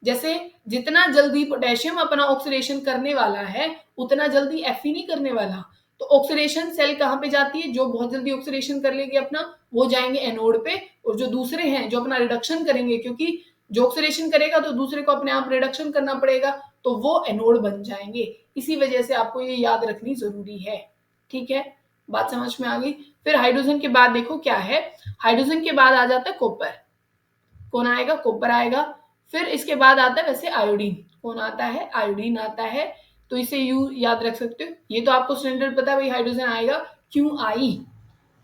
जैसे जितना जल्दी पोटेशियम अपना ऑक्सीडेशन करने वाला है उतना जल्दी एफ नहीं करने वाला। तो ऑक्सीडेशन सेल कहाँ पे जाती है, जो बहुत जल्दी ऑक्सीडेशन कर लेगी अपना, वो जाएंगे एनोड पे, और जो दूसरे हैं जो अपना रिडक्शन करेंगे, क्योंकि जो ऑक्सीडेशन करेगा तो दूसरे को अपने आप रिडक्शन करना पड़ेगा, तो वो एनोड बन जाएंगे। इसी वजह से आपको ये याद रखनी जरूरी है। ठीक है, बात समझ में आ गई। फिर हाइड्रोजन के बाद देखो क्या है, हाइड्रोजन के बाद आ जाता है कॉपर, कौन आएगा, कॉपर आएगा। फिर इसके बाद आता है वैसे आयोडीन, कौन आता है, आयोडीन आता है। तो इसे यू याद रख सकते हो, ये तो आपको स्टैंडर्ड पता है भाई, हाइड्रोजन आएगा क्यू आई,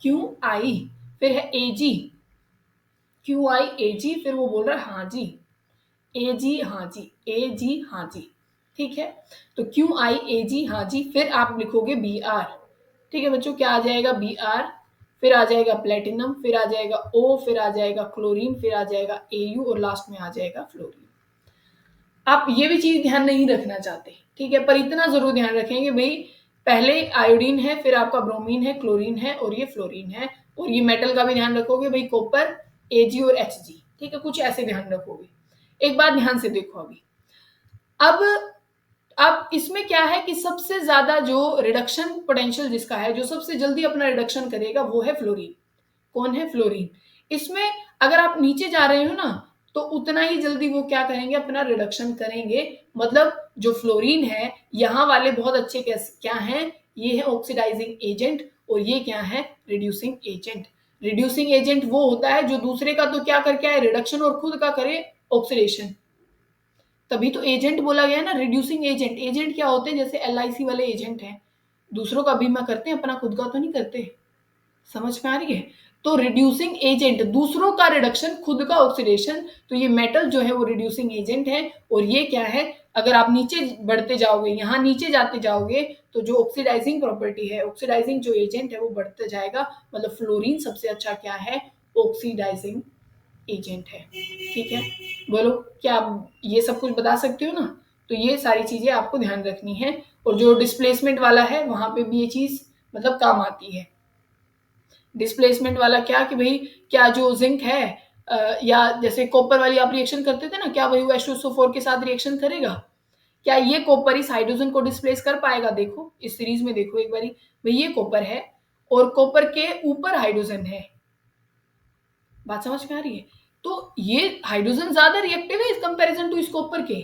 क्यू आई, फिर है एजी, क्यू आई एजी, फिर वो बोल रहा है हाँ जी, ए जी हाँ जी, ए जी हाँ जी। ठीक है, तो क्यू आई ए जी हाँ जी, फिर आप लिखोगे बी आर। ठीक है बच्चों, क्या आ जाएगा, बी आर, फिर आ जाएगा प्लेटिनम, फिर आ जाएगा ओ, फिर आ जाएगा क्लोरीन, फिर आ जाएगा एयू और लास्ट में आ जाएगा फ्लोरीन। आप ये भी चीज ध्यान नहीं रखना चाहते, ठीक है, पर इतना जरूर ध्यान रखेंगे भाई, पहले आयोडीन है, फिर आपका ब्रोमीन है, क्लोरीन है और ये फ्लोरीन है। और ये मेटल का भी ध्यान रखोगे भाई, कॉपर, एजी और एचजी। ठीक है, कुछ ऐसे ध्यान रखोगे। एक बात ध्यान से देखो, अभी अब अब इसमें क्या है कि सबसे ज्यादा जो रिडक्शन पोटेंशियल जिसका है, जो सबसे जल्दी अपना रिडक्शन करेगा, वो है फ्लोरीन। कौन है? फ्लोरीन। इसमें अगर आप नीचे जा रहे हो ना, तो उतना ही जल्दी वो क्या करेंगे? अपना रिडक्शन करेंगे। मतलब जो फ्लोरीन है, यहाँ वाले बहुत अच्छे क्या हैं? ये है ऑक्सीडाइजिंग एजेंट, और ये क्या है? Reducing agent. रिड्यूसिंग एजेंट वो होता है जो दूसरे का तो क्या करके आए? रिडक्शन, और खुद का करे ऑक्सीडेशन। तभी तो एजेंट बोला गया ना, रिड्यूसिंग एजेंट। एजेंट क्या होते हैं? जैसे एलआईसी वाले एजेंट हैं, दूसरों का बीमा करते हैं, अपना खुद का तो नहीं करते। समझ में आ रही है? तो रिड्यूसिंग एजेंट, दूसरों का रिडक्शन, खुद का ऑक्सीडेशन। तो ये मेटल जो है वो रिड्यूसिंग एजेंट है। और ये क्या है? अगर आप नीचे बढ़ते जाओगे, यहाँ नीचे जाते जाओगे, तो जो ऑक्सीडाइजिंग प्रॉपर्टी है, ऑक्सीडाइजिंग जो एजेंट है, वो बढ़ते जाएगा। मतलब फ्लोरीन सबसे अच्छा क्या है? ऑक्सीडाइजिंग एजेंट है। ठीक है, बोलो क्या आप ये सब कुछ बता सकते हो ना? तो ये सारी चीजें आपको ध्यान रखनी है। और जो डिस्प्लेसमेंट वाला है, वहां पे भी ये चीज मतलब काम आती है। डिस्प्लेसमेंट वाला क्या कि भाई, क्या जो जिंक है या जैसे कॉपर वाली आप रिएक्शन करते थे ना, क्या वही H2SO4 के साथ रिएक्शन करेगा? क्या ये कॉपर इस हाइड्रोजन को डिस्प्लेस कर पाएगा? देखो इस सीरीज में देखो एक बारी, भाई ये कॉपर है और कॉपर के ऊपर हाइड्रोजन है। बात समझ में आ रही है? तो ये हाइड्रोजन ज्यादा रिएक्टिव है इस कंपैरिजन टू इस कॉपर के।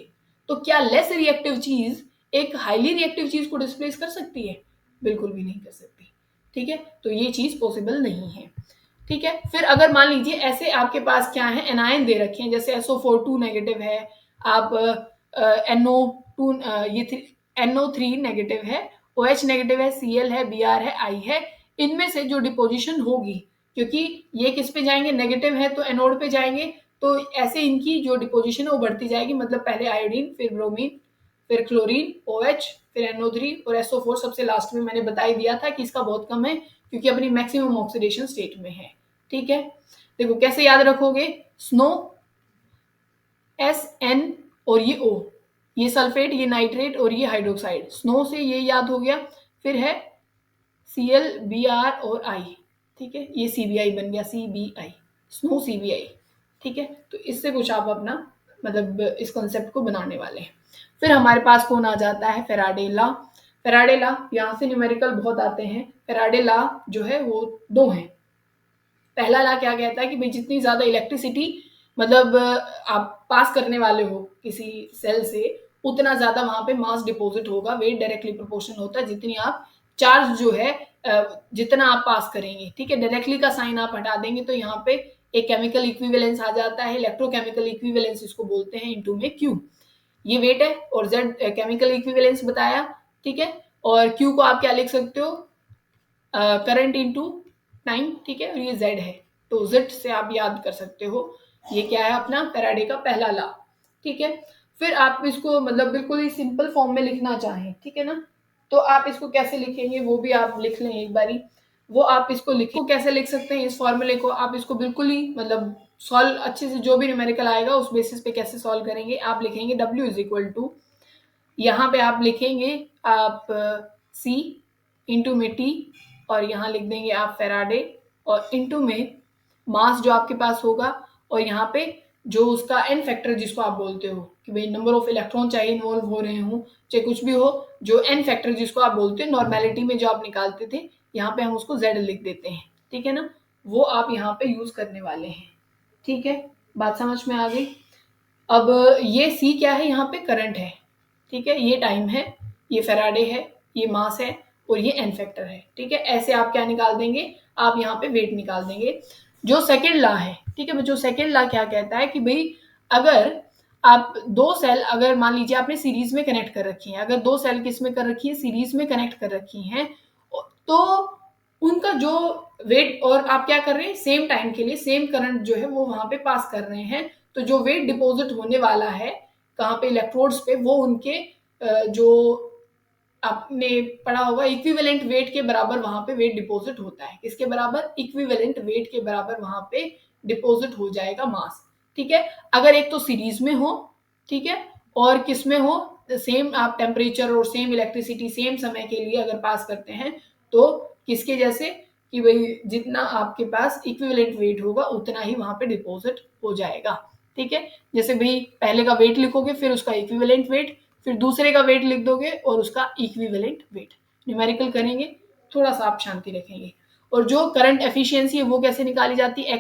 तो क्या लेस रिएक्टिव चीज एक हाईली रिएक्टिव चीज को डिस्प्लेस कर सकती है? बिल्कुल भी नहीं कर सकती। ठीक है, तो ये चीज पॉसिबल नहीं है। ठीक है, फिर अगर मान लीजिए ऐसे आपके पास क्या है, एनायन दे रखे हैं, जैसे SO4 2 नेगेटिव है, आप NO2 ये NO3 नेगेटिव है, OH नेगेटिव है, Cl है, Br है, I है। इनमें से जो डिपोजिशन होगी, क्योंकि ये किस पे जाएंगे? नेगेटिव है तो एनोड पे जाएंगे, तो ऐसे इनकी जो डिपोजिशन है वो बढ़ती जाएगी। मतलब पहले आयोडीन, फिर ब्रोमीन, फिर क्लोरीन, OH, फिर NO3 और SO4 सबसे लास्ट में। मैंने बता ही दिया था कि इसका बहुत कम है, क्योंकि अपनी मैक्सिमम ऑक्सीडेशन स्टेट में है। ठीक है, देखो कैसे याद रखोगे? स्नो, SN और ये O, ये सल्फेट, ये नाइट्रेट और ये हाइड्रोक्साइड। स्नो से ये याद हो गया। फिर है Cl, Br और I। ठीक है, ये CBI बन गया, CBI, स्नो CBI। ठीक है, तो इससे कुछ आप अपना मतलब इस कॉन्सेप्ट को बनाने वाले हैं। फिर हमारे पास कौन आ जाता है? Faraday law. फेराडे लॉ, यहाँ से न्यूमेरिकल बहुत आते हैं। फेराडे लॉ जो है वो दो हैं। पहला लॉ क्या कहता है कि भाई जितनी ज्यादा इलेक्ट्रिसिटी मतलब आप पास करने वाले हो किसी सेल से, उतना ज्यादा वहां पे मास डिपॉजिट होगा। वेट डायरेक्टली प्रोपोर्शनल होता है जितनी आप चार्ज जो है जितना आप पास करेंगे। ठीक है, डायरेक्टली का साइन आप हटा देंगे तो यहाँ पे एक केमिकल इक्विवेलेंस आ जाता है, इलेक्ट्रोकेमिकल इक्विवेलेंस इसको बोलते हैं, इनटू में क्यू। ये वेट है और जेड केमिकल इक्विवेलेंस बताया। ठीक है, और क्यू को आप क्या लिख सकते हो? Current into time. ठीक है, और ये जेड है, तो जेड से आप याद कर सकते हो। ये क्या है? अपना फैराडे का पहला लॉ। ठीक है, फिर आप इसको मतलब बिल्कुल ही सिंपल फॉर्म में लिखना चाहें, ठीक है ना, तो आप इसको कैसे लिखेंगे वो भी आप लिख लें एक बारी। वो आप इसको लिखो कैसे लिख सकते हैं इस फॉर्मूले को, आप इसको बिल्कुल ही मतलब सॉल्व अच्छे से, जो भी न्यूमेरिकल आएगा उस बेसिस पे कैसे सॉल्व करेंगे। आप लिखेंगे W इज इक्वल टू, यहाँ पे आप लिखेंगे आप C इंटू में T, और यहाँ लिख देंगे आप फेराडे, और इंटू में मास जो आपके पास होगा, और यहाँ पे जो उसका एन फैक्टर जिसको आप बोलते हो कि भाई नंबर ऑफ इलेक्ट्रॉन चाहे इन्वॉल्व हो रहे हो चाहे कुछ भी हो, जो एन फैक्टर जिसको आप बोलते हो नॉर्मेलिटी में जो आप निकालते थे, यहाँ पे हम उसको Z लिख देते हैं। ठीक है ना, वो आप यहाँ पे यूज करने वाले हैं। ठीक है, बात समझ में आ गई? अब ये C क्या है? यहाँ पे करंट है। ठीक है, ये टाइम है, ये फेराडे है, ये मास है, और ये एन फैक्टर है। ठीक है, ऐसे आप क्या निकाल देंगे? आप यहाँ पे वेट निकाल देंगे। जो सेकेंड लॉ है, ठीक है, जो सेकेंड लॉ क्या कहता है कि भाई अगर आप दो सेल, अगर मान लीजिए आपने सीरीज में कनेक्ट कर रखी है, अगर दो सेल किस में कर रखी है? सीरीज में कनेक्ट कर रखी हैं, तो उनका जो वेट, और आप क्या कर रहे हैं? सेम टाइम के लिए सेम करंट जो है वो वहां पे पास कर रहे हैं, तो जो वेट डिपॉजिट होने वाला है कहाँ पे? इलेक्ट्रोड्स पे, वो उनके जो आपने पढ़ा होगा इक्विवेलेंट वेट के बराबर वहां पे वेट डिपॉजिट होता है। किसके बराबर? इक्विवेलेंट वेट के बराबर वहां पे डिपॉजिट हो जाएगा मास। ठीक है, अगर एक तो सीरीज में हो, ठीक है, और किस में हो? सेम आप टेम्परेचर और सेम इलेक्ट्रिसिटी सेम समय के लिए अगर पास करते हैं, तो किसके जैसे कि भाई जितना आपके पास इक्विवेलेंट वेट होगा उतना ही वहां पे डिपॉजिट हो जाएगा। ठीक है, जैसे भाई पहले का वेट लिखोगे, फिर उसका इक्विवेलेंट वेट, फिर दूसरे का वेट लिख दोगे और उसका इक्विवेलेंट वेट। न्यूमेरिकल करेंगे, थोड़ा सा आप शांति रखेंगे। और जो करंट एफिशिएंसी है वो कैसे निकाली जाती है,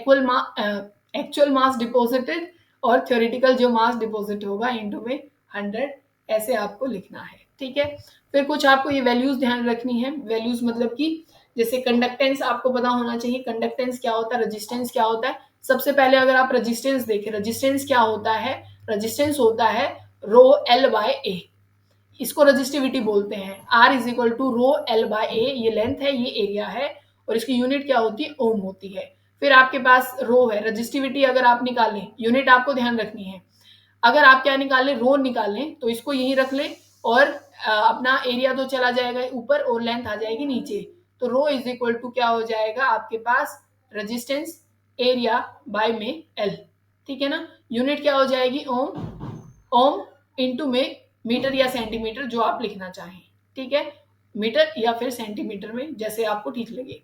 एक्चुअल मास डिपॉजिटेड और थ्योरेटिकल जो मास डिपॉजिट होगा इनटू में 100, ऐसे आपको लिखना है। ठीक है, फिर कुछ आपको ये वैल्यूज ध्यान रखनी है। वैल्यूज मतलब कि जैसे कंडक्टेंस आपको पता होना चाहिए, कंडक्टेंस क्या होता है, रेजिस्टेंस क्या होता है। सबसे पहले अगर आप रेजिस्टेंस देखें, रेजिस्टेंस क्या होता है, रेजिस्टेंस होता है रो एल बाय ए, इसको रजिस्टिविटी बोलते हैं। R is equal to rho L by A, ये लेंथ है, ये एरिया है, और इसकी यूनिट क्या होती है, ओम होती है। फिर आपके पास रो है, रजिस्टिविटी अगर आप निकालें, यूनिट आपको ध्यान रखनी है। अगर आप क्या निकालें, रो निकालें, तो इसको यही रख लें और अपना एरिया तो चला जाएगा ऊपर और लेंथ आ जाएगी नीचे। तो रो इज इक्वल टू क्या हो जाएगा आपके पास, रेजिस्टेंस एरिया बाय में एल। ठीक है ना, यूनिट क्या हो जाएगी ओम, ओम इंटू में मीटर या सेंटीमीटर जो आप लिखना चाहें। ठीक है, मीटर या फिर सेंटीमीटर में जैसे आपको ठीक लगे।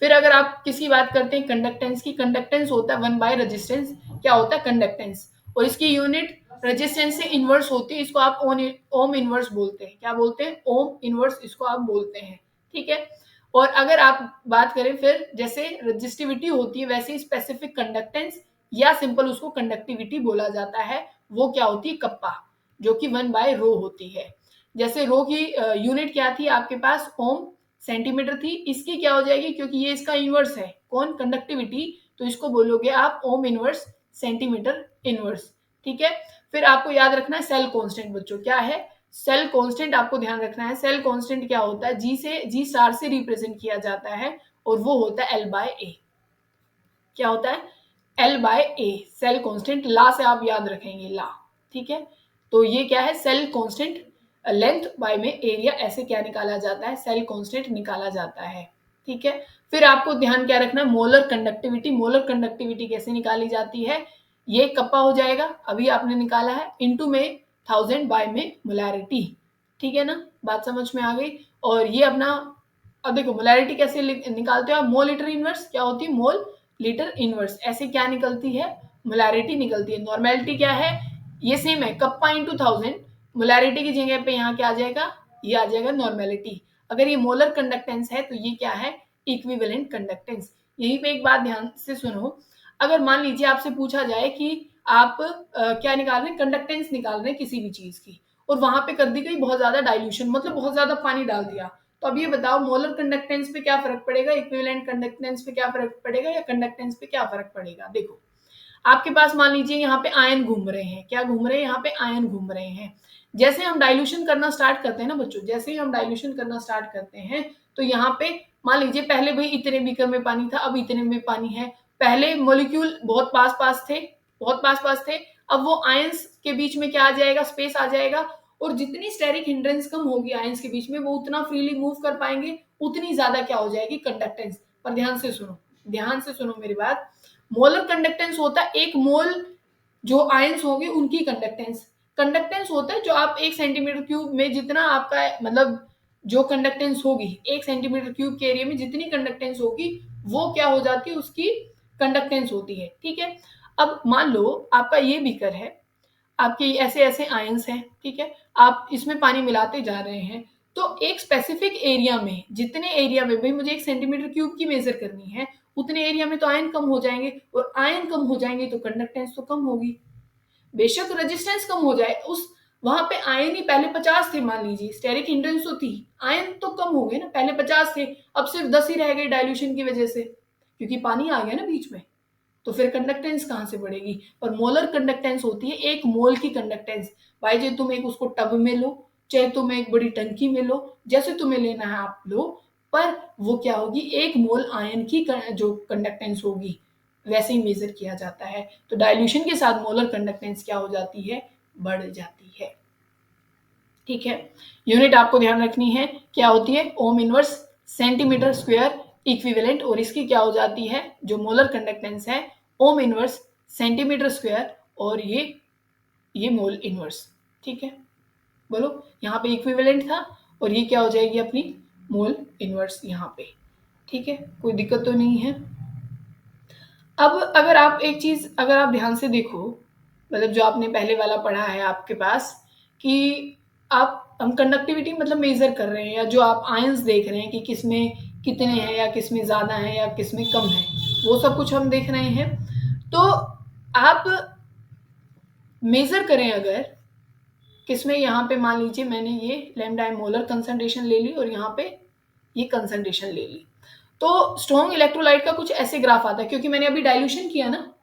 फिर अगर आप किसी बात करते हैं कंडक्टेंस की, कंडक्टेंस होता है 1 बाय रेजिस्टेंस, क्या होता है कंडक्टेंस, और इसकी यूनिट रेजिस्टेंस से इनवर्स होती है, इसको आप ओम इनवर्स बोलते हैं। क्या बोलते हैं, ओम इनवर्स इसको आप बोलते हैं। ठीक है, और अगर आप बात करें फिर जैसे रजिस्टिविटी होती है वैसे स्पेसिफिक कंडक्टेंस या सिंपल उसको कंडक्टिविटी बोला जाता है, वो क्या होती है कप्पा, जो कि 1 बाय रो होती है। जैसे रो की यूनिट क्या थी आपके पास, ओम सेंटीमीटर थी, इसकी क्या हो जाएगी, क्योंकि ये इसका इनवर्स है कौन, कंडक्टिविटी, तो इसको बोलोगे आप ओम इनवर्स सेंटीमीटर इनवर्स। ठीक है, फिर आपको याद रखना है सेल कांस्टेंट बच्चों, क्या है सेल कांस्टेंट, आपको ध्यान रखना है। सेल कांस्टेंट क्या होता है, जी स्टार से रिप्रेजेंट किया जाता है, और वो होता है एल बाय ए। क्या होता है, L by A, cell constant, law से आप याद रखेंगे ला। ठीक है, तो ये क्या है सेल कांस्टेंट, लेंथ बाय में एरिया, ऐसे क्या निकाला जाता है, सेल कांस्टेंट निकाला जाता है। ठीक है, फिर आपको ध्यान क्या रखना है, मोलर कंडक्टिविटी। मोलर कंडक्टिविटी कैसे निकाली जाती है, ये कप्पा हो जाएगा, अभी आपने निकाला है, इनटू में 1000 बाय में मोलैरिटी। ठीक है ना, बात समझ में आ गई। और ये अपना, अब देखो मोलैरिटी कैसे निकालते हो आप, मोल लीटर इनवर्स क्या होती है, मोल लीटर इनवर्स, ऐसे क्या निकलती है, मोलैरिटी निकलती है। नॉर्मेलिटी क्या है, ये सेम है कप्पा इंटू 1000, मोलैरिटी की जगह पे यहाँ क्या आ जाएगा, ये आ जाएगा नॉर्मेलिटी। अगर ये मोलर कंडक्टेंस है तो ये क्या है, इक्विवेलेंट कंडक्टेंस। यहीं पे एक बात ध्यान से सुनो, अगर मान लीजिए आपसे पूछा जाए कि आप क्या निकाल रहे हैं, कंडक्टेंस निकाल रहे हैं किसी भी चीज की, और वहां पे कर दी गई बहुत ज्यादा डाइल्यूशन, मतलब बहुत ज्यादा पानी डाल दिया, तो अब ये बताओ मोलर कंडक्टेंस पे क्या फर्क पड़ेगा, इक्विवेलेंट कंडक्टेंस पे क्या फर्क पड़ेगा, या कंडक्टेंस पे क्या फर्क पड़ेगा। देखो आपके पास मान लीजिए यहाँ पे आयन घूम रहे हैं, क्या घूम रहे हैं, यहाँ पे आयन घूम रहे हैं। जैसे हम डाइल्यूशन करना स्टार्ट करते हैं ना बच्चों, जैसे ही हम डाइल्यूशन करना स्टार्ट करते हैं, तो यहाँ पे मान लीजिए पहले भाई इतने बीकर में पानी था, अब इतने में पानी है। पहले मोलिक्यूल बहुत पास पास थे, बहुत पास पास थे, अब वो आयंस के बीच में क्या आ जाएगा, स्पेस आ जाएगा, और जितनी स्टेरिक हिंड्रेंस कम होगी आयंस के बीच में, वो उतना फ्रीली मूव कर पाएंगे, उतनी ज्यादा क्या हो जाएगी कंडक्टेंस। पर ध्यान से सुनो, ध्यान से सुनो मेरी बात, मोलर कंडक्टेंस होता है एक मोल जो आयंस होंगे उनकी कंडक्टेंस। कंडक्टेंस होता है जो आप 1 सेंटीमीटर क्यूब में जितना आपका मतलब जो कंडक्टेंस होगी 1 सेंटीमीटर क्यूब के एरिया में जितनी कंडक्टेंस होगी, वो क्या हो जाती है, उसकी कंडक्टेंस होती है। ठीक है, अब मान लो आपका ये बीकर है, आपके ऐसे ऐसे आयंस हैं, ठीक है, आप इसमें पानी मिलाते जा रहे हैं, तो एक स्पेसिफिक एरिया में, जितने एरिया में भाई मुझे 1 सेंटीमीटर क्यूब की मेजर करनी है, उतने एरिया में तो आयन कम हो जाएंगे, और आयन कम हो जाएंगे तो कंडक्टेंस तो कम होगी। बेशक रेजिस्टेंस कम हो जाए, उस वहां पे आयन ही पहले 50 थे, मान लीजिए स्टेरिक हिंड्रेंस तो थी, आयन तो कम हो गए ना, पहले 50 थे, अब सिर्फ 10 ही रह गए डाइल्यूशन की वजह से, क्योंकि पानी आ गया ना बीच में, तो फिर कंडक्टेंस कहाँ से बढ़ेगी। और मोलर कंडक्टेंस होती है एक मोल की कंडक्टेंस। भाई चाहे तुम एक उसको टब में लो, चाहे तुम एक बड़ी टंकी में लो, जैसे तुम्हें लेना है आप लो, पर वो क्या होगी, एक मोल आयन की जो कंडक्टेंस होगी वैसे ही मेजर किया जाता है। तो डाइल्यूशन के साथ मोलर कंडक्टेंस क्या हो जाती है, बढ़ जाती है। ठीक है, यूनिट आपको ध्यान रखनी है, क्या होती है, ohm inverse centimetre square equivalent, और इसकी क्या हो जाती है, जो मोलर कंडक्टेंस है ओम इनवर्स सेंटीमीटर स्क्वायर, और ये मोल इनवर्स। ठीक है, बोलो यहाँ पे इक्विवेलेंट था, और ये क्या हो जाएगी अपनी मोल इनवर्स यहाँ पे। ठीक है, कोई दिक्कत तो नहीं है। अब अगर आप एक चीज अगर आप ध्यान से देखो, मतलब जो आपने पहले वाला पढ़ा है आपके पास, कि आप हम कंडक्टिविटी मतलब मेजर कर रहे हैं, या जो आप आयंस देख रहे हैं कि किसमें कितने हैं या किसमें ज़्यादा हैं या किसमें कम है, वो सब कुछ हम देख रहे हैं। तो आप मेजर करें अगर किसमें, यहाँ पे मान लीजिए मैंने ये लैम्डा मोलर कंसंट्रेशन ले ली और यहाँ पे ये कंसंट्रेशन ले ली, तो स्ट्रॉन्ग इलेक्ट्रोलाइट का कुछ ऐसे ग्राफ आता है, क्योंकि मैंने अभी डाइल्यूशन किया ना,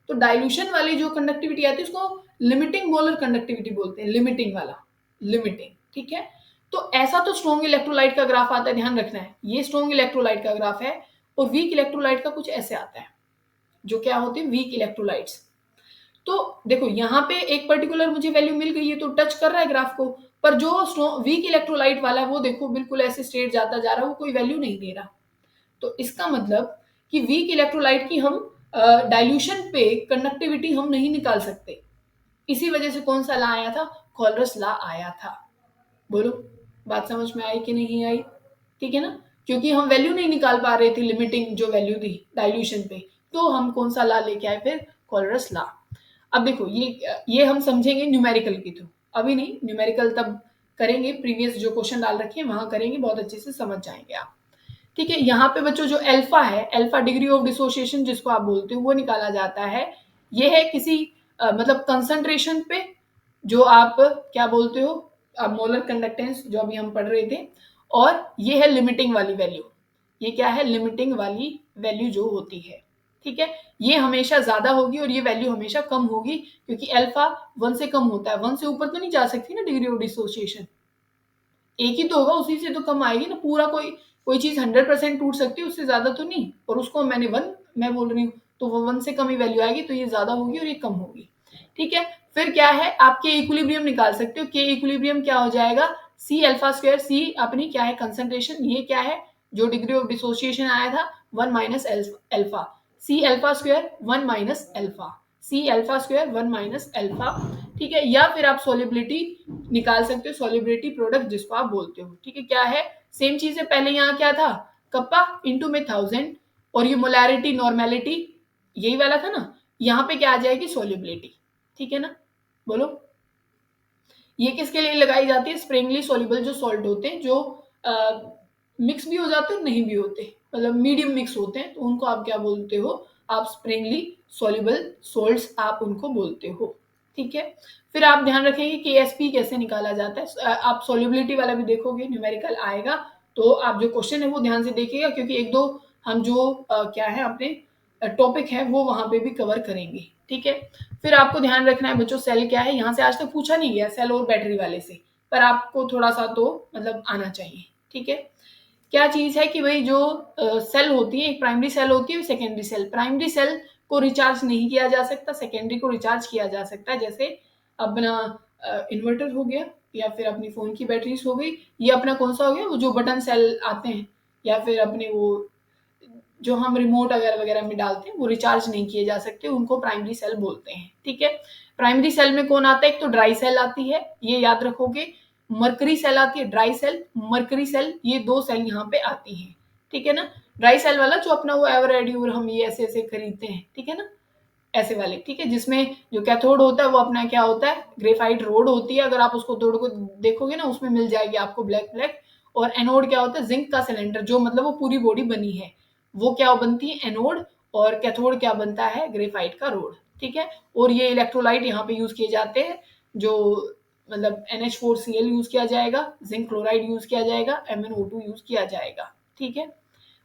तो डाइल्यूशन वाली जो कंडक्टिविटी आती है उसको लिमिटिंग मोलर कंडक्टिविटी बोलते हैं, लिमिटिंग वाला, लिमिटिंग, ठीक है। तो ऐसा तो स्ट्रॉन्ग इलेक्ट्रोलाइट का ग्राफ आता है, ध्यान रखना है, ये स्ट्रॉन्ग इलेक्ट्रोलाइट का ग्राफ है, और वीक इलेक्ट्रोलाइट का कुछ ऐसे आता है, जो क्या होते हैं वीक इलेक्ट्रोलाइट्स। तो देखो यहाँ पे एक पर्टिकुलर मुझे वैल्यू मिल गई है तो टच कर रहा है ग्राफ को, पर जो वीक इलेक्ट्रोलाइट वाला है वो देखो बिल्कुल ऐसे स्ट्रेट जाता जा रहा है, वो कोई वैल्यू नहीं दे रहा। तो इसका मतलब कि वीक इलेक्ट्रोलाइट की हम डाइल्यूशन पे कंडक्टिविटी हम नहीं निकाल सकते। इसी वजह से कौन सा ला आया था, कॉलरस ला आया था। बोलो बात समझ में आई कि नहीं आई, ठीक है ना, क्योंकि हम वैल्यू नहीं निकाल पा रहे थे, लिमिटिंग जो वैल्यू थी डाइल्यूशन पे, तो हम कौन सा ला लेके आए फिर, कॉलरस ला। अब देखो ये हम समझेंगे न्यूमेरिकल के थ्रू, अभी नहीं, न्यूमेरिकल तब करेंगे, प्रीवियस जो क्वेश्चन डाल रखे हैं वहां करेंगे, बहुत अच्छे से समझ जाएंगे आप, ठीक है। यहाँ पे बच्चों जो अल्फा है, अल्फा डिग्री ऑफ डिसोसिएशन जिसको आप बोलते हो, वो निकाला जाता है, ये है किसी मतलब कंसंट्रेशन पे, जो आप क्या बोलते हो, मोलर कंडक्टेंस जो अभी हम पढ़ रहे थे, और ये है लिमिटिंग वाली वैल्यू, ये क्या है, लिमिटिंग वाली वैल्यू जो होती है, ठीक है। ये हमेशा ज्यादा होगी और ये वैल्यू हमेशा कम होगी, क्योंकि अल्फा 1 से कम होता है, 1 से ऊपर तो नहीं जा सकती ना डिग्री ऑफ डिसोसिएशन, एक ही तो होगा, उसी से तो कम आएगी ना, पूरा कोई कोई चीज 100% टूट सकती है, उससे ज्यादा तो नहीं, और उसको मैंने 1 मैं बोल रही हूँ, तो वो 1 से कम ही वैल्यू आएगी, तो ये ज्यादा होगी और ये कम होगी, ठीक है। फिर क्या है, आप के इक्विलिब्रियम निकाल सकते हो, के इक्विलिब्रियम क्या हो जाएगा, सी अल्फा स्क्वायर, सी अपनी क्या है कंसंट्रेशन, ये क्या है जो डिग्री ऑफ डिसोसिएशन आया था 1 minus alpha, C alpha square 1 minus alpha, C alpha square 1 minus alpha, ठीक है। या फिर आप सोलिबिलिटी निकाल सकते हो, सोलिबिलिटी प्रोडक्ट जिसको आप बोलते हो, ठीक है। क्या है, सेम चीज है, पहले यहाँ क्या था, कप्पा इंटू में 1000, और ये मोलैरिटी नॉर्मेलिटी यही वाला था ना, यहाँ पे क्या आ जाएगी, सोलिबिलिटी, ठीक है ना। बोलो ये किसके लिए लगाई जाती है, स्प्रिंगली सोल्यूबल जो सॉल्ट होते हैं, जो मिक्स भी हो जाते हैं नहीं भी होते, मतलब मीडियम मिक्स होते हैं, तो उनको आप क्या बोलते हो, आप स्प्रिंगली सोल्यूबल सोल्ट्स आप उनको बोलते हो, ठीक है। फिर आप ध्यान रखेंगे KSP कैसे निकाला जाता है, आप सोल्यूबिलिटी वाला भी देखोगे, न्यूमेरिकल आएगा, तो आप जो क्वेश्चन है वो ध्यान से देखिएगा, क्योंकि एक दो हम जो क्या है अपने टॉपिक है वो वहां पे भी कवर करेंगे, ठीक है। फिर आपको ध्यान रखना है बच्चों, सेल क्या है, यहाँ से आज तक पूछा नहीं गया सेल और बैटरी वाले से, पर आपको थोड़ा सा तो मतलब आना चाहिए, ठीक है। क्या चीज है कि भाई जो सेल होती है, एक प्राइमरी सेल होती है, सेकेंडरी सेल, प्राइमरी सेल को रिचार्ज नहीं किया जा सकता, सेकेंडरी को रिचार्ज किया जा सकता है, जैसे अपना इन्वर्टर हो गया, या फिर अपनी फोन की बैटरीज हो गई, ये अपना कौन सा हो गया, वो जो बटन सेल आते हैं, या फिर अपने वो जो हम रिमोट वगैरह वगैरह में डालते हैं, वो रिचार्ज नहीं किए जा सकते, उनको प्राइमरी सेल बोलते हैं, ठीक है। प्राइमरी सेल में कौन आता है, एक तो ड्राई सेल आती है, ये याद रखोगे, मरकरी सेल आती है, ड्राई सेल मरकरी सेल, ये दो सेल यहाँ पे आती हैं, ठीक है ना। ड्राई सेल वाला जो अपना वो एवरेड्यूर हम ये ऐसे ऐसे खरीदते हैं, ठीक है ना, ऐसे वाले, ठीक है, जिसमें जो कैथोड होता है वो अपना क्या होता है, ग्रेफाइट रोड होती है, अगर आप उसको तोड़ को देखोगे ना उसमें मिल जाएगी आपको ब्लैक ब्लैक, और एनोड क्या होता है, जिंक का सिलेंडर, जो मतलब वो पूरी बॉडी बनी है, वो क्या बनती है, एनोड, और कैथोड क्या बनता है, ग्रेफाइट का रोड, ठीक है। और ये इलेक्ट्रोलाइट यहाँ पे यूज किए जाते हैं, जो मतलब NH4Cl यूज किया जाएगा, जिंक क्लोराइड यूज किया जाएगा, MnO2 यूज किया जाएगा, ठीक है।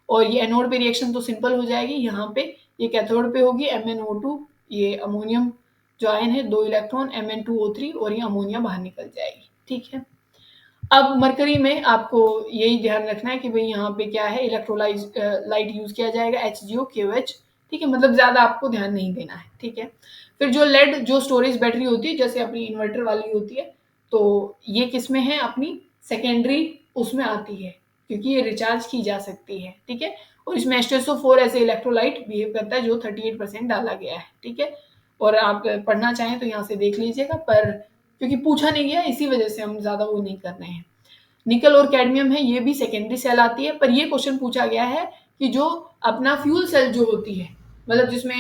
और ये एनोड पे रिएक्शन तो सिंपल हो जाएगी, यहाँ पे ये कैथोड पे होगी, MnO2, ये अमोनियम जो आयन है, 2 इलेक्ट्रॉन, Mn2O3, और ये अमोनिया बाहर निकल जाएगी, ठीक है। अब मरकरी में आपको यही ध्यान रखना है कि भाई यहाँ पे क्या है, इलेक्ट्रोलाइज लाइट यूज किया जाएगा, HgO, ठीक है, मतलब ज्यादा आपको ध्यान नहीं देना है, ठीक है। फिर जो लेड जो स्टोरेज बैटरी होती है, जैसे अपनी इन्वर्टर वाली होती है, तो ये किसमें है, अपनी सेकेंडरी उसमें आती है, क्योंकि ये रिचार्ज की जा सकती है, ठीक है। और इसमें H2SO4 ऐसे इलेक्ट्रोलाइट बिहेव करता है, जो 38% डाला गया है, ठीक है। और आप पढ़ना चाहें तो यहाँ से देख लीजिएगा, पर क्योंकि पूछा नहीं गया इसी वजह से हम ज्यादा वो नहीं कर रहे हैं। निकल और कैडमियम है, ये भी सेकेंडरी सेल आती है, पर ये क्वेश्चन पूछा गया है कि जो अपना फ्यूल सेल जो होती है, मतलब जिसमें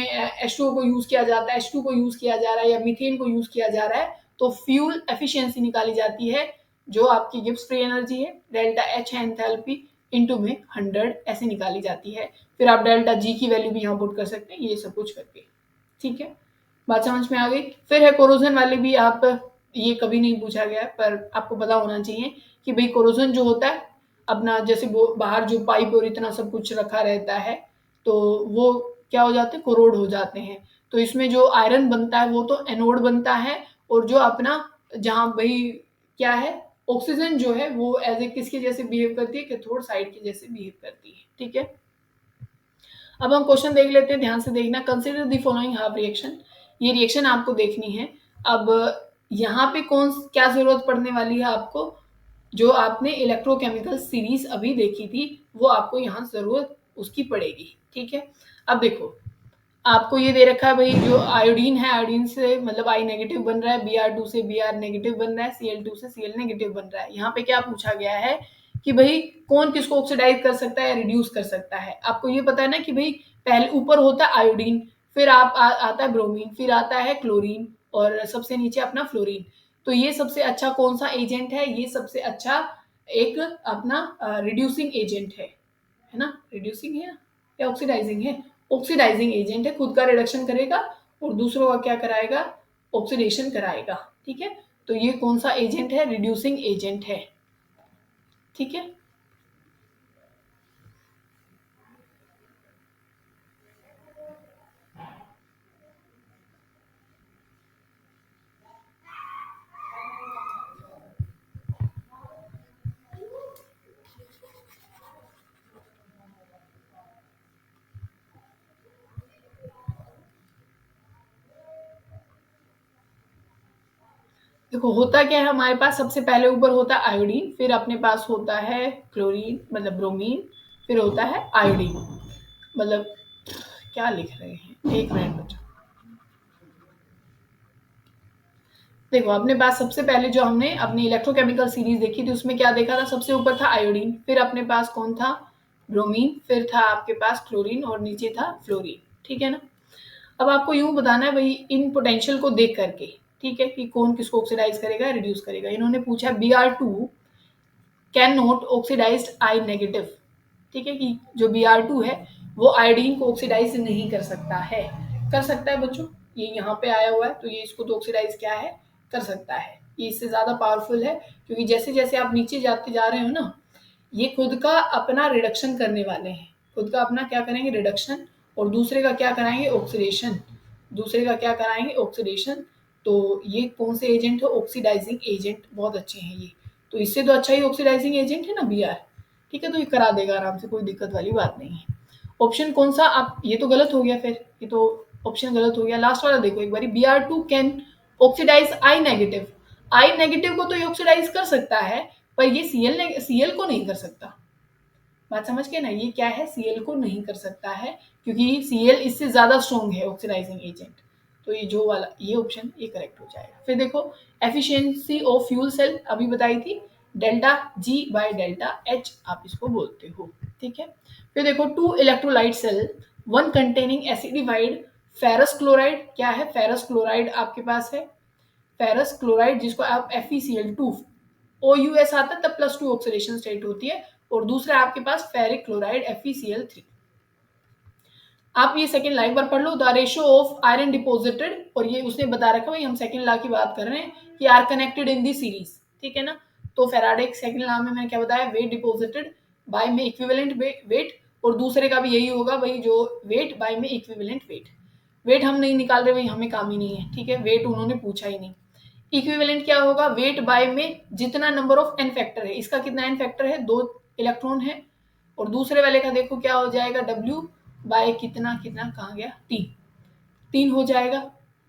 H2O को यूज किया जाता है, H2 को यूज किया जा रहा है, या मीथेन को यूज किया जा रहा है, तो फ्यूल एफिशिएंसी निकाली जाती है जो आपकी गिब्स फ्री एनर्जी है, डेल्टा एच है एंथैल्पी, इनटू में 100 ऐसे निकाली जाती है। फिर आप डेल्टा जी की वैल्यू भी यहाँ पुट कर सकते हैं, ये सब कुछ करके। ठीक है, बात समझ में आ गई। फिर है कोरोजन वाले भी, आप ये कभी नहीं पूछा गया पर आपको पता होना चाहिए कि भाई कोरोजन जो होता है अपना, जैसे वो बाहर जो पाइप और इतना सब कुछ रखा रहता है तो वो क्या हो जाते हैं, कोरोड हो जाते हैं। तो इसमें जो आयरन बनता है वो तो एनोड बनता है, और जो अपना जहाँ भाई क्या है, ऑक्सीजन जो है वो एज ए किसके जैसे बिहेव करती है, कैथोड साइड के जैसे बिहेव करती है। ठीक है, अब हम क्वेश्चन देख लेते हैं, ध्यान से देखना। Consider the following half reaction, ये रिएक्शन आपको देखनी है। अब यहाँ पे कौन क्या जरूरत पड़ने वाली है आपको, जो आपने इलेक्ट्रोकेमिकल सीरीज अभी देखी थी वो आपको यहाँ जरूरत उसकी पड़ेगी। ठीक है, अब देखो आपको ये दे रखा है भाई, जो आयोडीन है, आयोडीन से मतलब आई नेगेटिव बन रहा है, Br2 से Br नेगेटिव बन रहा है, Cl2 से Cl नेगेटिव बन रहा है। यहाँ पे क्या पूछा गया है कि भाई कौन किसको ऑक्सीडाइज कर सकता है या रिड्यूस कर सकता है। आपको ये पता है ना कि भाई पहले ऊपर होता है आयोडीन, फिर आता है ब्रोमीन, फिर आता है क्लोरीन, और सबसे नीचे अपना फ्लोरीन। तो ये सबसे अच्छा कौन सा एजेंट है, ये सबसे अच्छा एक अपना रिड्यूसिंग एजेंट है ना, रिड्यूसिंग है या ऑक्सीडाइजिंग है, ऑक्सीडाइजिंग एजेंट है, खुद का रिडक्शन करेगा और दूसरों का क्या कराएगा, ऑक्सीडेशन कराएगा। ठीक है, तो ये कौन सा एजेंट है, रिड्यूसिंग एजेंट है। ठीक है, देखो होता क्या है, हमारे पास सबसे पहले ऊपर होता है आयोडीन, फिर अपने पास होता है क्लोरीन मतलब ब्रोमीन, फिर होता है आयोडीन, मतलब क्या लिख रहे हैं, एक मिनट बच्चों। देखो अपने पास सबसे पहले जो हमने अपनी इलेक्ट्रोकेमिकल सीरीज देखी थी उसमें क्या देखा था, सबसे ऊपर था आयोडीन, फिर अपने पास कौन था, ब्रोमीन, फिर था आपके पास क्लोरीन और नीचे था फ्लोरीन। ठीक है ना, अब आपको यूं बताना है भाई इन पोटेंशियल को देख करके, ठीक है, कि कौन किसको ऑक्सीडाइज करेगा, रिड्यूस करेगा। इन्होंने पूछा Br2 can not oxidized I negative, ठीक है, कि जो Br2 है वो आयोडीन को ऑक्सीडाइज नहीं कर सकता है। कर सकता है बच्चों, ये यहाँ पे आया हुआ है तो ये इसको तो ऑक्सीडाइज क्या है, कर सकता है। ये इससे ज्यादा पावरफुल है, क्योंकि जैसे जैसे आप नीचे जाते जा रहे हो ना, ये खुद का अपना रिडक्शन करने वाले हैं, खुद का अपना क्या करेंगे, रिडक्शन, और दूसरे का क्या कराएंगे, ऑक्सीडेशन, दूसरे का क्या कराएंगे, ऑक्सीडेशन। तो ये कौन से एजेंट है, ऑक्सीडाइजिंग एजेंट, बहुत अच्छे हैं ये। तो इससे तो अच्छा ही ऑक्सीडाइजिंग एजेंट है ना Br। ठीक है, तो ये करा देगा आराम से, कोई दिक्कत वाली बात नहीं है। ऑप्शन कौन सा, आप ये तो गलत हो गया, फिर ये तो ऑप्शन गलत हो गया। लास्ट वाला देखो एक बारी, Br2 can oxidize I negative, I negative को तो ये ऑक्सीडाइज कर सकता है, पर ये Cl को नहीं कर सकता। बात समझ के ना, ये क्या है, Cl को नहीं कर सकता है, क्योंकि Cl इससे ज्यादा स्ट्रॉन्ग है ऑक्सीडाइजिंग एजेंट। तो ये जो वाला ये ऑप्शन ये करेक्ट हो जाएगा। फिर देखो एफिशिएंसी ऑफ फ्यूल सेल अभी बताई थी, delta G by delta H आप इसको बोलते हो। ठीक है, फिर देखो two electrolyte cell, one containing acidified ferrous chloride, क्या है, फेरस क्लोराइड आपके पास है, फेरस क्लोराइड जिसको आप FeCl2 OUS आता है तब +2 ऑक्सीडेशन स्टेट होती है, और दूसरा आपके पास फेरिक क्लोराइड FeCl3। आप ये सेकंड ला एक बार पढ़ लो, the ratio of iron deposited, और ये उसने बता रखा भाई, हम सेकंड ला की बात कर रहे हैं कि are connected in the series. ठीक है ना, तो फेराडे सेकंड ला में मैंने क्या बताया, वेट डिपोजिटेड बाय में इक्विवेलेंट वेट, और दूसरे का भी यही होगा भाई, जो वेट बाय में इक्विवेलेंट वेट। वेट हम नहीं निकाल रहे भाई, हमें काम ही नहीं है। ठीक है, वेट उन्होंने पूछा ही नहीं। इक्विवेलेंट क्या होगा, वेट बाय में जितना नंबर ऑफ एन फैक्टर है, इसका कितना एन फैक्टर है, 2 इलेक्ट्रॉन है, और दूसरे वाले का देखो क्या हो जाएगा, W बाय कितना कितना कहाँ गया, 3, 3 हो जाएगा।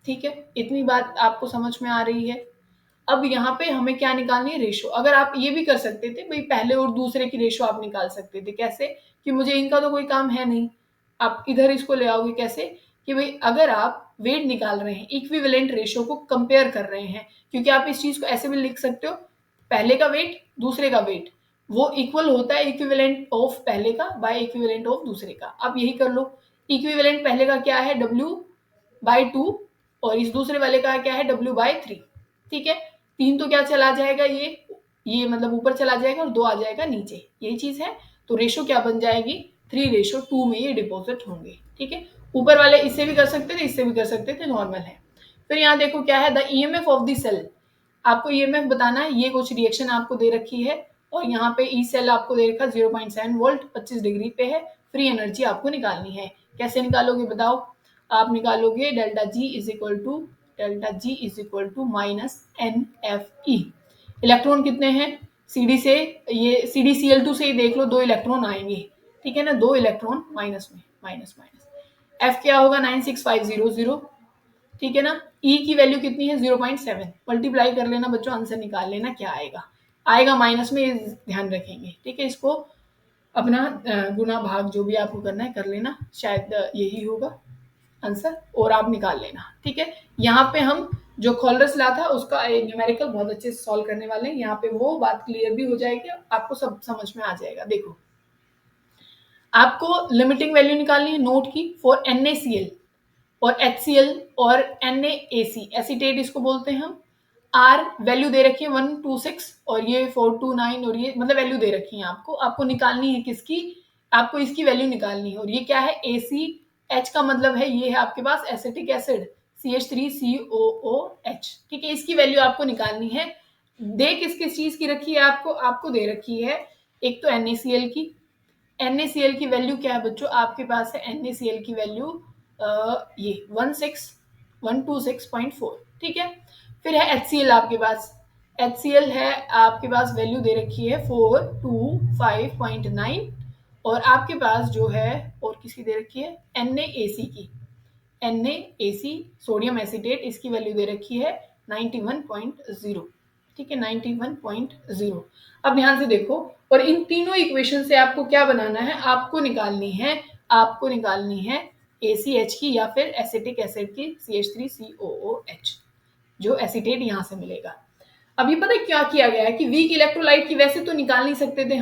ठीक है, इतनी बात आपको समझ में आ रही है। अब यहाँ पे हमें क्या निकालनी है, रेशो। अगर आप ये भी कर सकते थे भाई, पहले और दूसरे की रेशो आप निकाल सकते थे, कैसे, कि मुझे इनका तो कोई काम है नहीं, आप इधर इसको ले आओगे कैसे, कि भाई अगर आप वेट निकाल रहे हैं, इक्विवेलेंट रेशो को कंपेयर कर रहे हैं, क्योंकि आप इस चीज को ऐसे भी लिख सकते हो, पहले का वेट दूसरे का वेट वो इक्वल होता है इक्विवेलेंट ऑफ पहले का बाय इक्विवेलेंट ऑफ दूसरे का। आप यही कर लो, इक्विवेलेंट पहले का क्या है, W/2, और इस दूसरे वाले का क्या है, W/3। ठीक है, 3 तो क्या चला जाएगा, ये ये मतलब ऊपर चला जाएगा और 2 आ जाएगा नीचे, यही चीज़ है। तो रेशो क्या बन जाएगी, 3:2 में ये डिपॉजिट होंगे, ठीक है। ऊपर वाले इससे भी कर सकते थे, इससे भी कर सकते थे, नॉर्मल है। फिर यहाँ देखो क्या है, the EMF of the cell, आपको ईएमएफ बताना है। ये कुछ रिएक्शन आपको दे रखी है और यहाँ पे ई सेल आपको दे रखा है 0.7 वोल्ट 25 डिग्री पे है। फ्री एनर्जी आपको निकालनी है। कैसे निकालोगे बताओ, आप निकालोगे delta G is equal to minus n F E. Electron कितने हैं, सीडी से, ये C D C L two से ही देख लो, 2 इलेक्ट्रॉन आएंगे, ठीक है ना, 2 इलेक्ट्रॉन माइनस में, माइनस माइनस। एफ क्या होगा 96500, ठीक है ना। ई की वैल्यू कितनी है 0.7, मल्टीप्लाई कर लेना बच्चों, आंसर निकाल लेना क्या आएगा, आएगा माइनस में, ध्यान रखेंगे, ठीक है। इसको अपना गुना भाग जो भी आपको करना है कर लेना, शायद यही होगा आंसर, और आप निकाल लेना, ठीक है। यहाँ पे हम जो खोलरस ला था उसका न्यूमेरिकल बहुत अच्छे से सॉल्व करने वाले हैं, यहाँ पे वो बात क्लियर भी हो जाएगी, आपको सब समझ में आ जाएगा। देखो आपको लिमिटिंग वैल्यू निकालनी है नोट की फॉर NaCl और HCl और NaAC, एसीटेट इसको बोलते हैं हम। आर वैल्यू दे रखी है 126 और ये 429 और ये मतलब वैल्यू दे रखी है आपको, आपको निकालनी है किसकी, आपको इसकी वैल्यू निकालनी है। और ये क्या है AC, H का मतलब है ये है आपके पास एसिटिक एसिड CH3COOH, ठीक है। इसकी वैल्यू आपको निकालनी है। दे किस किस चीज की रखी है आपको, आपको दे रखी है एक तो NaCl की, NaCl की वैल्यू क्या है बच्चों, आपके पास है NaCl की वैल्यू ये 126.4, ठीक है। फिर है HCl आपके पास, HCl है आपके पास वैल्यू दे रखी है 425.9 और आपके पास जो है और किसकी दे रखी है NaAC की, NaAC सोडियम एसिटेट, इसकी वैल्यू दे रखी है 91.0, ठीक है 91.0। अब ध्यान से देखो, और इन तीनों इक्वेशन से आपको क्या बनाना है, आपको निकालनी है ACH की या फिर एसिटिक एसिड की CH3COOH, जो एसिटेट यहाँ से मिलेगा। अभी पता है क्या किया गया है कि वीक इलेक्ट्रोलाइट की वैसे तो निकाल नहीं सकते थे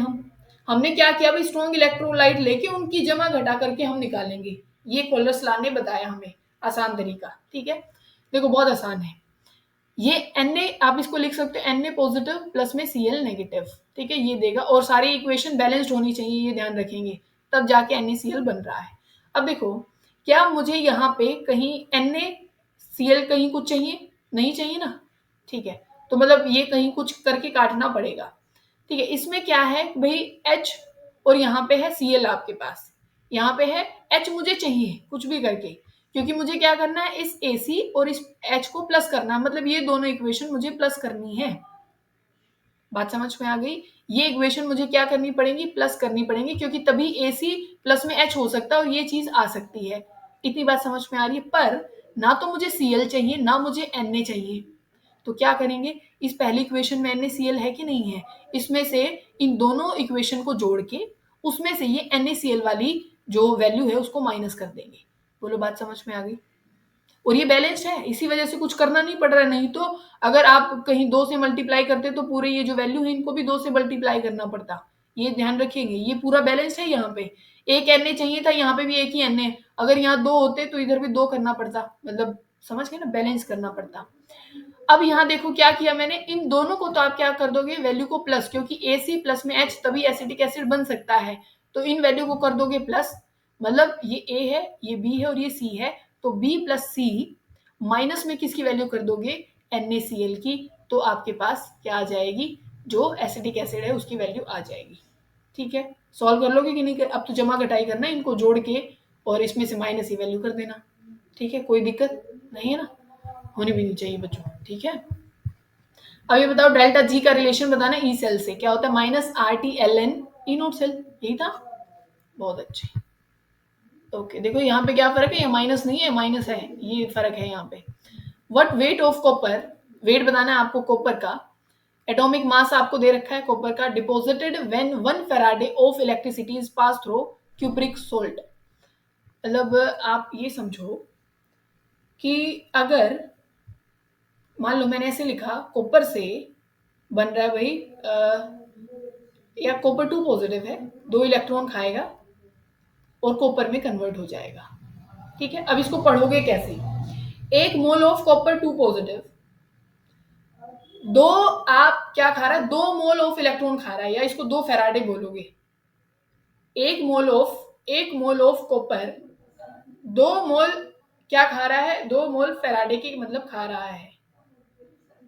हमने क्या किया भाई, स्ट्रॉन्ग इलेक्ट्रोलाइट लेके उनकी जमा घटा करके हम निकालेंगे। ये कोलरस ला ने बताया हमें आसान तरीका, ठीक है। देखो बहुत आसान है ये, Na आप इसको लिख सकते हो Na पॉजिटिव प्लस में Cl नेगेटिव, ठीक है, ये देगा। और सारी इक्वेशन बैलेंस्ड होनी चाहिए, ये ध्यान रखेंगे, तब जाके NaCl बन रहा है। अब देखो क्या मुझे यहाँ पे कहीं NaCl कहीं कुछ चाहिए, नहीं चाहिए ना, ठीक है। तो मतलब ये कहीं कुछ करके काटना पड़ेगा, ठीक है। इसमें क्या है भाई H और यहाँ पे है Cl आपके पास, यहाँ पे है H मुझे चाहिए कुछ भी करके, क्योंकि मुझे क्या करना है इस AC और इस H को प्लस करना है, मतलब ये दोनों इक्वेशन मुझे प्लस करनी है। बात समझ में आ गई, ये इक्वेशन मुझे क्या करनी पड़ेगी, प्लस करनी पड़ेगी, क्योंकि तभी AC प्लस में H हो सकता है और ये चीज आ सकती है। इतनी बात समझ में आ रही है। पर ना तो मुझे Cl चाहिए ना मुझे Na चाहिए, तो क्या करेंगे, इस पहली इक्वेशन में NaCl है कि नहीं है, इसमें से इन दोनों इक्वेशन को जोड़ के उसमें से ये NaCl वाली जो वैल्यू है उसको माइनस कर देंगे। बोलो बात समझ में आ गई। और ये बैलेंस्ड है, इसी वजह से कुछ करना नहीं पड़ रहा है, नहीं तो अगर आप कहीं 2 से मल्टीप्लाई करते तो पूरे ये जो वैल्यू है इनको भी 2 से मल्टीप्लाई करना पड़ता। ये ध्यान रखेंगे, ये पूरा बैलेंस्ड है। यहाँ पे एक Na चाहिए था, यहाँ पे भी एक ही Na, अगर यहाँ 2 होते तो इधर भी 2 करना पड़ता, मतलब समझ गए ना, बैलेंस करना पड़ता। अब यहाँ देखो क्या किया मैंने, इन दोनों को तो आप क्या कर दोगे वैल्यू को प्लस, क्योंकि AC प्लस में H तभी एसिटिक एसिड बन सकता है, तो इन वैल्यू को कर दोगे प्लस, मतलब ये A है, ये B है और ये C है, तो B प्लस C माइनस में किसकी वैल्यू कर दोगे NaCl की, तो आपके पास क्या आ जाएगी, जो एसिटिक एसिड है उसकी वैल्यू आ जाएगी, ठीक है। सॉल्व कर लोगे कि नहीं कर, अब तो जमा घटाई करना है इनको जोड़ के और इसमें से माइनस ही वैल्यू कर देना, ठीक है, कोई दिक्कत नहीं है ना, होनी भी नहीं चाहिए बच्चों, ठीक है। अब ये बताओ डेल्टा जी का रिलेशन बताना ई सेल से, क्या होता है -RT/ln ई नोट सेल, यही था, बहुत अच्छे। ओके देखो यहाँ पे क्या फर्क है, ये माइनस नहीं है माइनस है, ये फर्क है यहाँ पे। What weight of copper, weight बताना है आपको कॉपर का, एटॉमिक मास आपको दे रखा है कॉपर का, deposited when 1 Faraday of electricity is pass through cupric salt. मतलब आप ये समझो कि अगर मान लो मैंने ऐसे लिखा कॉपर से बन रहा है भाई या कॉपर 2 पॉजिटिव है, 2 इलेक्ट्रॉन खाएगा और कॉपर में कन्वर्ट हो जाएगा, ठीक है। अब इसको पढ़ोगे कैसे, 1 मोल ऑफ कॉपर 2 पॉजिटिव दो, आप क्या खा रहा है, 2 मोल ऑफ इलेक्ट्रॉन खा रहा है, या इसको 2 फेराडे बोलोगे। 1 मोल ऑफ कॉपर 2 मोल क्या खा रहा है, 2 मोल फेराडे की मतलब खा रहा है,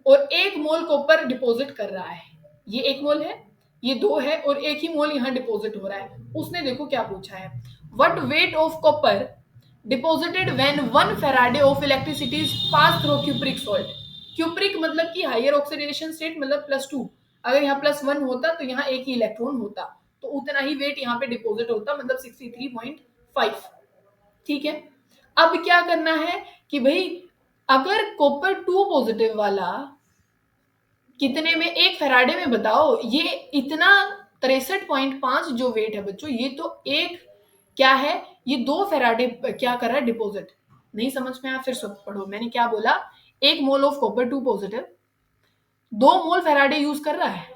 और 1 मोल कॉपर डिपॉजिट कर रहा है। ये 1 मोल है, ये 2 है, और 1 ही मोल यहाँ डिपॉजिट हो रहा है। उसने देखो क्या पूछा है, what weight of copper deposited when 1 Faraday of electricity pass through cupric salt. Cupric मतलब कि हायर ऑक्सीडेशन स्टेट, मतलब +2। अगर यहाँ +1 होता तो यहाँ एक ही इलेक्ट्रॉन होता, तो उतना ही वेट यहाँ पे डिपॉजिट होता, मतलब 63.5। ठीक है। अब क्या करना है कि भाई अगर कॉपर 2 पॉजिटिव वाला कितने में, 1 फैराडे में, बताओ, ये इतना 63.5 जो वेट है बच्चों, ये तो एक क्या है, ये 2 फैराडे क्या कर रहा है, डिपॉजिट। नहीं समझ में आया, फिर से पढ़ो, मैंने क्या बोला, 1 mole of copper 2 positive 2 mole Faraday use कर रहा है,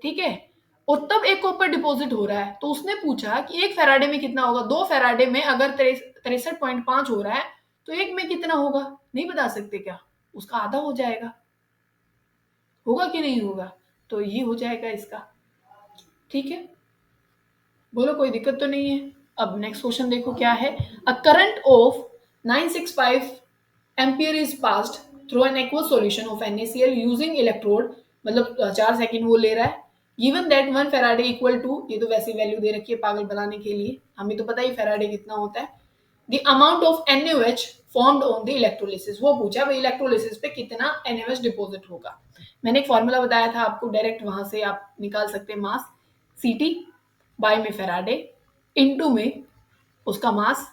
ठीक है, और तब एक कॉपर डिपॉजिट हो रहा है। तो उसने पूछा कि 1 फैराडे में कितना होगा, 2 फैराडे में अगर 63.5 हो रहा है, तो एक में कितना होगा, नहीं बता सकते क्या, उसका आधा हो जाएगा, होगा कि नहीं होगा, तो ये हो जाएगा इसका। ठीक है, बोलो कोई दिक्कत तो नहीं है। अब नेक्स्ट क्वेश्चन देखो क्या है, a current of 965 ampere is passed through an aqueous solution of NaCl using electrode, मतलब 4 सेकंड वो ले रहा है, given that 1 faraday equal to, ये तो वैसी वैल्यू दे रखी है पागल बनाने के लिए, हमें तो पता ही फैराडे कितना होता है, the amount of NaOH formed on the electrolysis. वो पूछा भाई इलेक्ट्रोलिसिस पे कितना NaOH डिपॉजिट होगा। मैंने एक फॉर्मूला बताया था आपको, डायरेक्ट वहां से आप निकाल सकते हैं, मास Ct बाय में फैराडे, इनटू में उसका मास,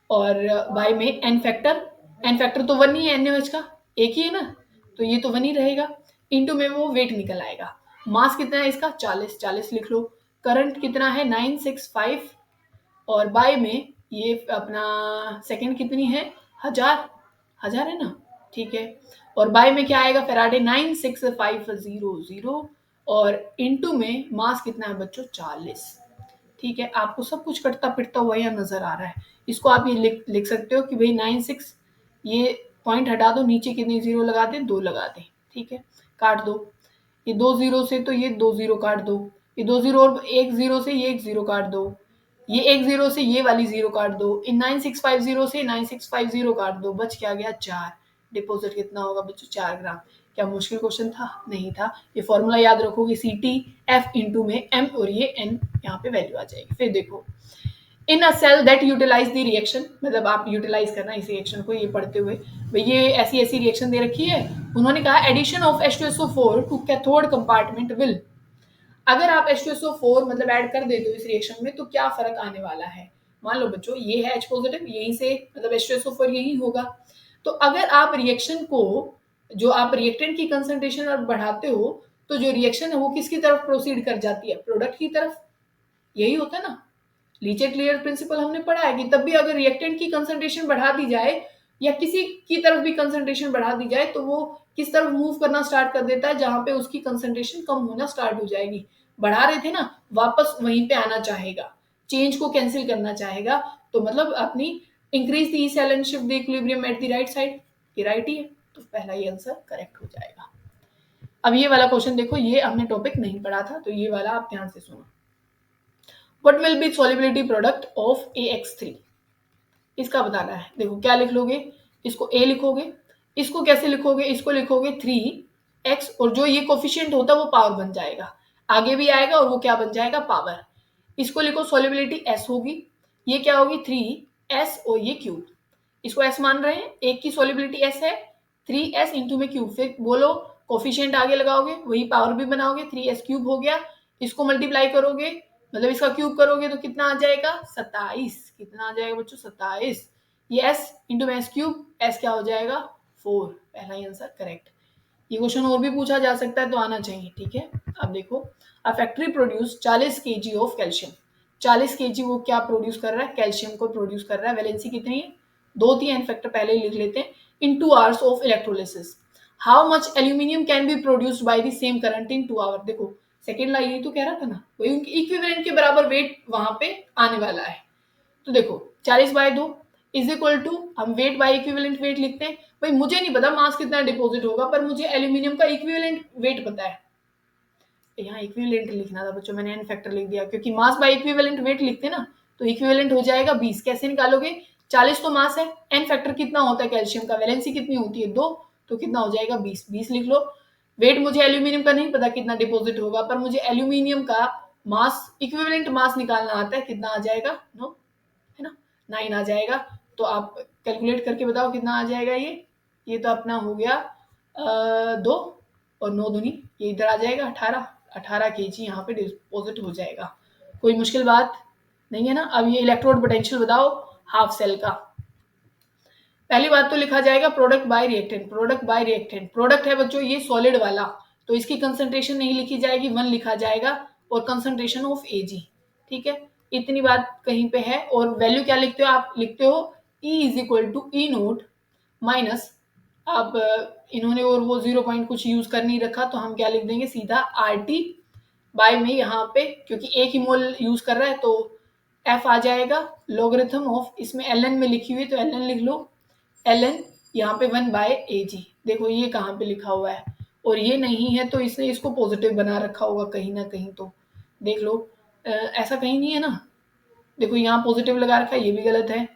और बाय में एन फैक्टर, एन फैक्टर तो 1 ही है, NaOH का एक ही है ना, तो ये तो 1 ही रहेगा, इनटू में वो वेट निकल आएगा। मास कितना है इसका, 40, 40 लिख लो। करंट कितना है, 965, और बाय में ये अपना सेकंड कितनी है, 1000, 1000 है ना, ठीक है, और बाय में क्या आएगा, फैराडे 96500, और इनटू में मास कितना है बच्चों, 40। ठीक है, आपको सब कुछ कटता पिटता हुआ यहाँ नजर आ रहा है, इसको आप ये लिख सकते हो कि भाई 96, ये पॉइंट हटा दो, नीचे कितनी जीरो लगा दें, 2 लगा दें, ठीक है, काट दो, ये 2 जीरो से तो ये 2 जीरो काट दो, ये 2 जीरो और 1 जीरो से ये 1 जीरो काट दो, ये 1 जीरो से ये वाली जीरो काट दो, इन 9650 से 9650 काट दो, बच क्या गया, 4। डिपॉजिट कितना होगा बच्चों, 4 ग्राम। क्या मुश्किल क्वेश्चन था, नहीं था। ये फॉर्मूला याद रखोगे, Ct F इंटू में M, और ये N यहाँ पे वैल्यू आ जाएगी। फिर देखो, in a cell that utilize the reaction, मतलब आप यूटिलाइज करना इस रिएक्शन को, ये पढ़ते हुए भाई ये ऐसी ऐसी रिएक्शन दे रखी है, उन्होंने कहा addition of H2SO4 to cathode compartment will, अगर आप H2SO4 मतलब ऐड कर देते हो इस रिएक्शन में, तो क्या फर्क आने वाला है। मान लो बच्चों ये है H पॉजिटिव, यहीं से मतलब H2SO4 यही होगा, तो अगर आप रिएक्शन को, जो आप रिएक्टेंट की कंसंट्रेशन और बढ़ाते हो, तो जो रिएक्शन है वो किसकी तरफ प्रोसीड कर जाती है, प्रोडक्ट की तरफ, यही होता है ना। लीचेट क्लियर प्रिंसिपल हमने पढ़ा है कि तब भी अगर रिएक्टेंट की कंसंट्रेशन बढ़ा दी जाए, या किसी की तरफ भी कंसंट्रेशन बढ़ा दी जाए, तो वो किस तरफ मूव करना स्टार्ट कर देता है, जहां पे उसकी कंसंट्रेशन कम होना स्टार्ट हो जाएगी। बढ़ा रहे थे ना, वापस वहीं पे आना चाहेगा, चेंज को कैंसिल करना चाहेगा, तो मतलब अपनी increase the cell and shift the equilibrium at the right side, ये राइट ही है, तो पहला ये आंसर करेक्ट हो जाएगा। अब ये वाला क्वेश्चन देखो, ये हमने टॉपिक नहीं पढ़ा था, तो ये वाला आप ध्यान से सुनो। What will be solubility product of AX3, इसका बताना है। देखो क्या लिख लोगे, इसको A लिखोगे, इसको कैसे लिखोगे, इसको लिखोगे 3x, और जो ये कोफिशिएंट होता है वो पावर बन जाएगा, आगे भी आएगा, और वो क्या बन जाएगा, पावर। इसको लिखो सॉल्युबिलिटी S होगी, ये क्या होगी 3s, और ये क्यूब, इसको S मान रहे हैं, एक की सॉल्युबिलिटी S है, 3s इंटू में क्यूब, फिर बोलो कोफिशिएंट आगे लगाओगे, वही पावर भी बनाओगे, 3s क्यूब हो गया, इसको मल्टीप्लाई करोगे, मतलब इसका क्यूब करोगे तो कितना आ जाएगा, 27। कितना आ जाएगा बच्चों, 27। ये s इंटू में एस क्यूब, s क्या हो जाएगा, 4। पहला ही आंसर करेक्ट। ये क्वेश्चन और भी पूछा जा सकता है, तो आना चाहिए, ठीक है। अब देखो, a factory produce 40 kg of calcium, 40 kg वो क्या प्रोड्यूस कर रहा है, कैल्शियम को प्रोड्यूस कर रहा है। वैलेंसी कितनी है, 2 थी, एन फैक्टर पहले ही लिख लेते हैं, in 2 hours of electrolysis. How much aluminium can be produced by the same current in 2 hour. देखो सेकेंड लाइन यही तो कह रहा था ना, वही उनकी इक्विवेलेंट के बराबर वेट वहां पे आने वाला है। तो देखो 40/2 इज इक्वल टू, हम वेट बाय इक्विवेलेंट वेट लिखते हैं, भाई मुझे नहीं पता मास कितना डिपॉजिट होगा, पर मुझे एल्यूमिनियम का इक्विवेलेंट वेट पता है। यहाँ इक्विवेलेंट लिखना था बच्चों, मैंने एन फैक्टर लिख दिया, क्योंकि मास बाय इक्विवेलेंट वेट लिखते ना, तो इक्विवेलेंट हो जाएगा 20। कैसे निकालोगे? 40 तो मास है, एन फैक्टर कितना होता है कैल्शियम का, वैलेंसी कितनी होती है 2, तो कितना हो जाएगा 20। 20 लिख लो। वेट मुझे एल्यूमिनियम का नहीं पता कितना डिपॉजिट होगा, पर मुझे एल्यूमिनियम का मास इक्विवेलेंट मास निकालना आता है, कितना आ जाएगा 9, है ना, 9 आ जाएगा। तो आप कैलकुलेट करके बताओ कितना आ जाएगा ये तो अपना हो गया 2 और 9 दूनी, ये इधर आ जाएगा 18, 18 केजी यहाँ पे डिपॉजिट हो जाएगा। कोई मुश्किल बात नहीं है ना। अब ये इलेक्ट्रोड पोटेंशियल बताओ हाफ सेल का। पहली बात तो लिखा जाएगा product bye reactant. Product bye reactant, product है बच्चों ये सॉलिड वाला, तो इसकी कंसंट्रेशन नहीं लिखी जाएगी, 1 लिखा जाएगा, और कंसंट्रेशन ऑफ एजी। ठीक है, इतनी बात कहीं पे है। और वैल्यू क्या लिखते हो आप? लिखते हो E is equal to E naught minus, अब इन्होंने और वो 0 पॉइंट कुछ यूज कर नहीं रखा, तो हम क्या लिख देंगे सीधा आर टी बाय में, यहाँ पे क्योंकि एक ही मोल यूज कर रहा है तो एफ आ जाएगा, लोगरिथम ऑफ, इसमें एल एन में लिखी हुई तो एल एन लिख लो, एल एन यहाँ पे 1 बाय ए जी। देखो ये कहाँ पे लिखा हुआ है, और ये नहीं है तो इसने इसको पॉजिटिव बना रखा होगा कहीं ना कहीं, तो देख लो ऐसा कहीं नहीं है ना। देखो यहाँ पॉजिटिव लगा रखा है, ये भी गलत है।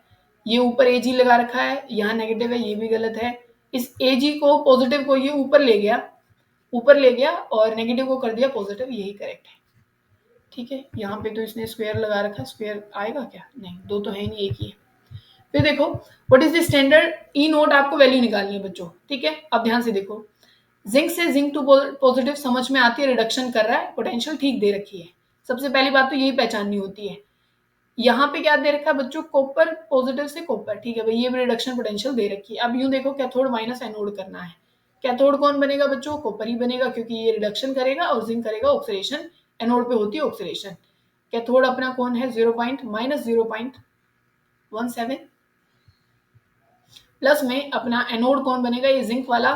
ये ऊपर ए जी लगा रखा है, यहाँ नेगेटिव है, ये भी गलत है। इस ए जी को पॉजिटिव को ये ऊपर ले गया और नेगेटिव को कर दिया पॉजिटिव, यही करेक्ट है। ठीक है, यहाँ पे तो इसने स्क्वायर लगा रखा है, स्क्वायर आएगा क्या? नहीं, दो तो है नहीं, एक ही है। फिर देखो what is the standard E note, आपको वैल्यू निकालनी है बच्चों। ठीक है, अब ध्यान से देखो, जिंक से जिंक टू पॉजिटिव समझ में आती है, रिडक्शन कर रहा है, पोटेंशियल ठीक दे रखी है। सबसे पहली बात तो यही पहचाननी होती है। यहाँ पे क्या दे रखा है बच्चों? कॉपर पॉजिटिव से कॉपर, ठीक है भाई, ये भी रिडक्शन पोटेंशियल दे रखी है। अब यूं देखो कैथोड माइनस एनोड करना है, कैथोड कौन बनेगा बच्चों? कॉपर ही बनेगा, क्योंकि ये रिडक्शन करेगा और जिंक करेगा ऑक्सीडेशन, एनोड पे होती है ऑक्सीडेशन। कैथोड अपना कौन है? 0 पॉइंट माइनस 0.17, प्लस में अपना एनोड कौन बनेगा? ये जिंक वाला,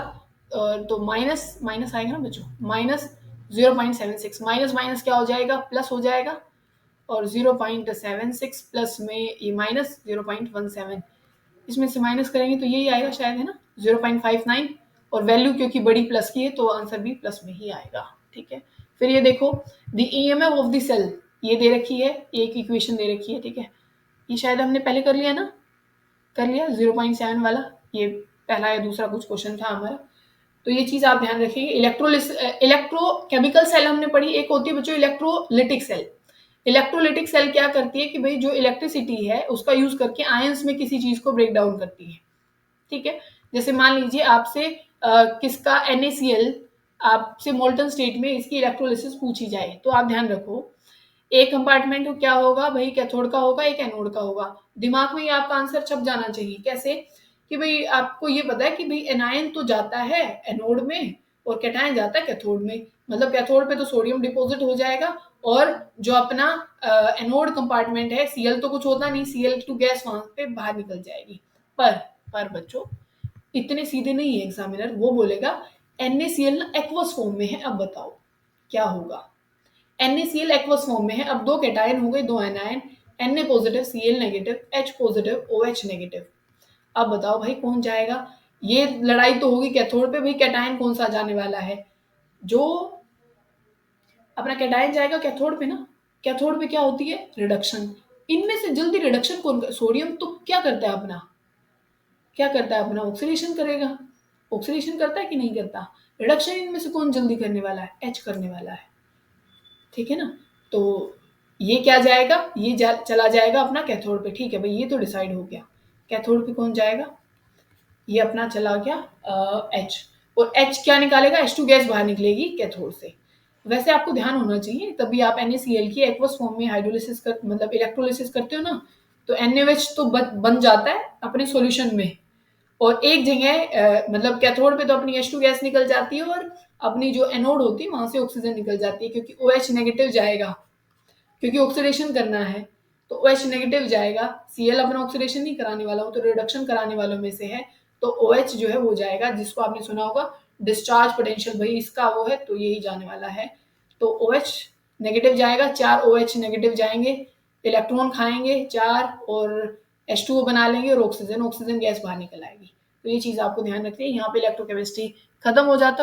तो माइनस माइनस आएगा ना बच्चों, माइनस 0.76, माइनस माइनस क्या हो जाएगा? प्लस हो जाएगा, और 0.76 प्लस में ये माइनस 0.17, इसमें से माइनस करेंगे तो यही आएगा शायद, है ना, 0.59, और वैल्यू क्योंकि बड़ी प्लस की है तो आंसर भी प्लस में ही आएगा। ठीक है, फिर ये देखो the EMF of the cell, ये दे रखी है, एक इक्वेशन दे रखी है। ठीक है, ये शायद हमने पहले कर लिया ना, कर लिया 0.7 वाला, ये पहला या दूसरा कुछ क्वेश्चन था हमारा, तो ये चीज आप ध्यान रखिए। इलेक्ट्रोकेमिकल सेल हमने पढ़ी, एक होती है बच्चों इलेक्ट्रोलिटिक सेल। इलेक्ट्रोलिटिक सेल क्या करती है कि भाई जो इलेक्ट्रिसिटी है उसका यूज करके आयंस में किसी चीज को ब्रेक डाउन करती है। ठीक है, जैसे मान लीजिए आपसे किसका NaCl आपसे मोल्टन स्टेट में इसकी इलेक्ट्रोलिसिस पूछी जाए, तो आप ध्यान रखो एक कंपार्टमेंट क्या होगा भाई? कैथोड का होगा, एक एनोड का होगा। दिमाग में ही आपका आंसर छप जाना चाहिए। कैसे? कि भाई आपको ये पता है कि भाई एनायन तो जाता है एनोड में और कैटायन जाता है कैथोड में, मतलब कैथोड पे तो सोडियम डिपॉजिट हो जाएगा, और जो अपना एनोड कंपार्टमेंट है Cl तो कुछ होता नहीं, Cl2 गैस वहां पे बाहर निकल जाएगी। पर बच्चों इतने सीधे नहीं है एग्जामिनर, वो बोलेगा NaCl ना एक्वस फॉर्म में है, अब बताओ क्या होगा? NaCl एक्वस फॉर्म में है, अब दो कैटायन हो गए, दो anion, Na positive Cl negative, H positive OH negative. अब बताओ भाई कौन जाएगा? ये लड़ाई तो होगी कैथोड पे, भाई कैटायन कौन सा जाने वाला है? जो अपना कैटायन जाएगा कैथोड पे ना, कैथोड पे क्या होती है? रिडक्शन। इनमें से जल्दी रिडक्शन कौन कर? सोडियम तो क्या करता है अपना? क्या करता है अपना? ऑक्सीडेशन करेगा। ऑक्सीडेशन करता है कि नहीं करता? रिडक्शन इनमें से कौन जल्दी करने वाला है? H करने वाला है। ठीक है ना, तो ये क्या जाएगा? ये चला जाएगा अपना कैथोड पे। ठीक है भाई, ये तो डिसाइड हो गया, कैथोड पे कौन जाएगा? ये अपना चला गया H, और H क्या निकालेगा? H2 गैस बाहर निकलेगी कैथोड से। वैसे आपको ध्यान होना चाहिए, तभी आप NaCl की एक्वस फॉर्म में हाइड्रोलिसिस कर मतलब इलेक्ट्रोलिसिस करते हो ना, तो NaOH तो बन जाता है अपने सॉल्यूशन में, और एक जगह मतलब कैथोड पे तो अपनी H2 गैस निकल जाती है, और अपनी जो एनोड होती है वहां से ऑक्सीजन निकल जाती है, क्योंकि OH नेगेटिव जाएगा, क्योंकि ऑक्सीडेशन करना है तो OH नेगेटिव जाएगा। Cl अपना ऑक्सीडेशन नहीं कराने वाला, वो तो रिडक्शन कराने वालों में से है, तो OH जो है वो जाएगा, जिसको आपने सुना होगा डिस्चार्ज पोटेंशियल, भाई इसका वो है तो यही जाने वाला है। तो OH नेगेटिव जाएगा, 4 OH नेगेटिव जाएंगे, इलेक्ट्रॉन खाएंगे 4 और H2O बना लेंगे, और ऑक्सीजन गैस बाहर निकल आएगी। तो ये चीज़ आपको ध्यान रखनी है। यहाँ पे इलेक्ट्रोकेमिस्ट्री खत्म हो जाता है।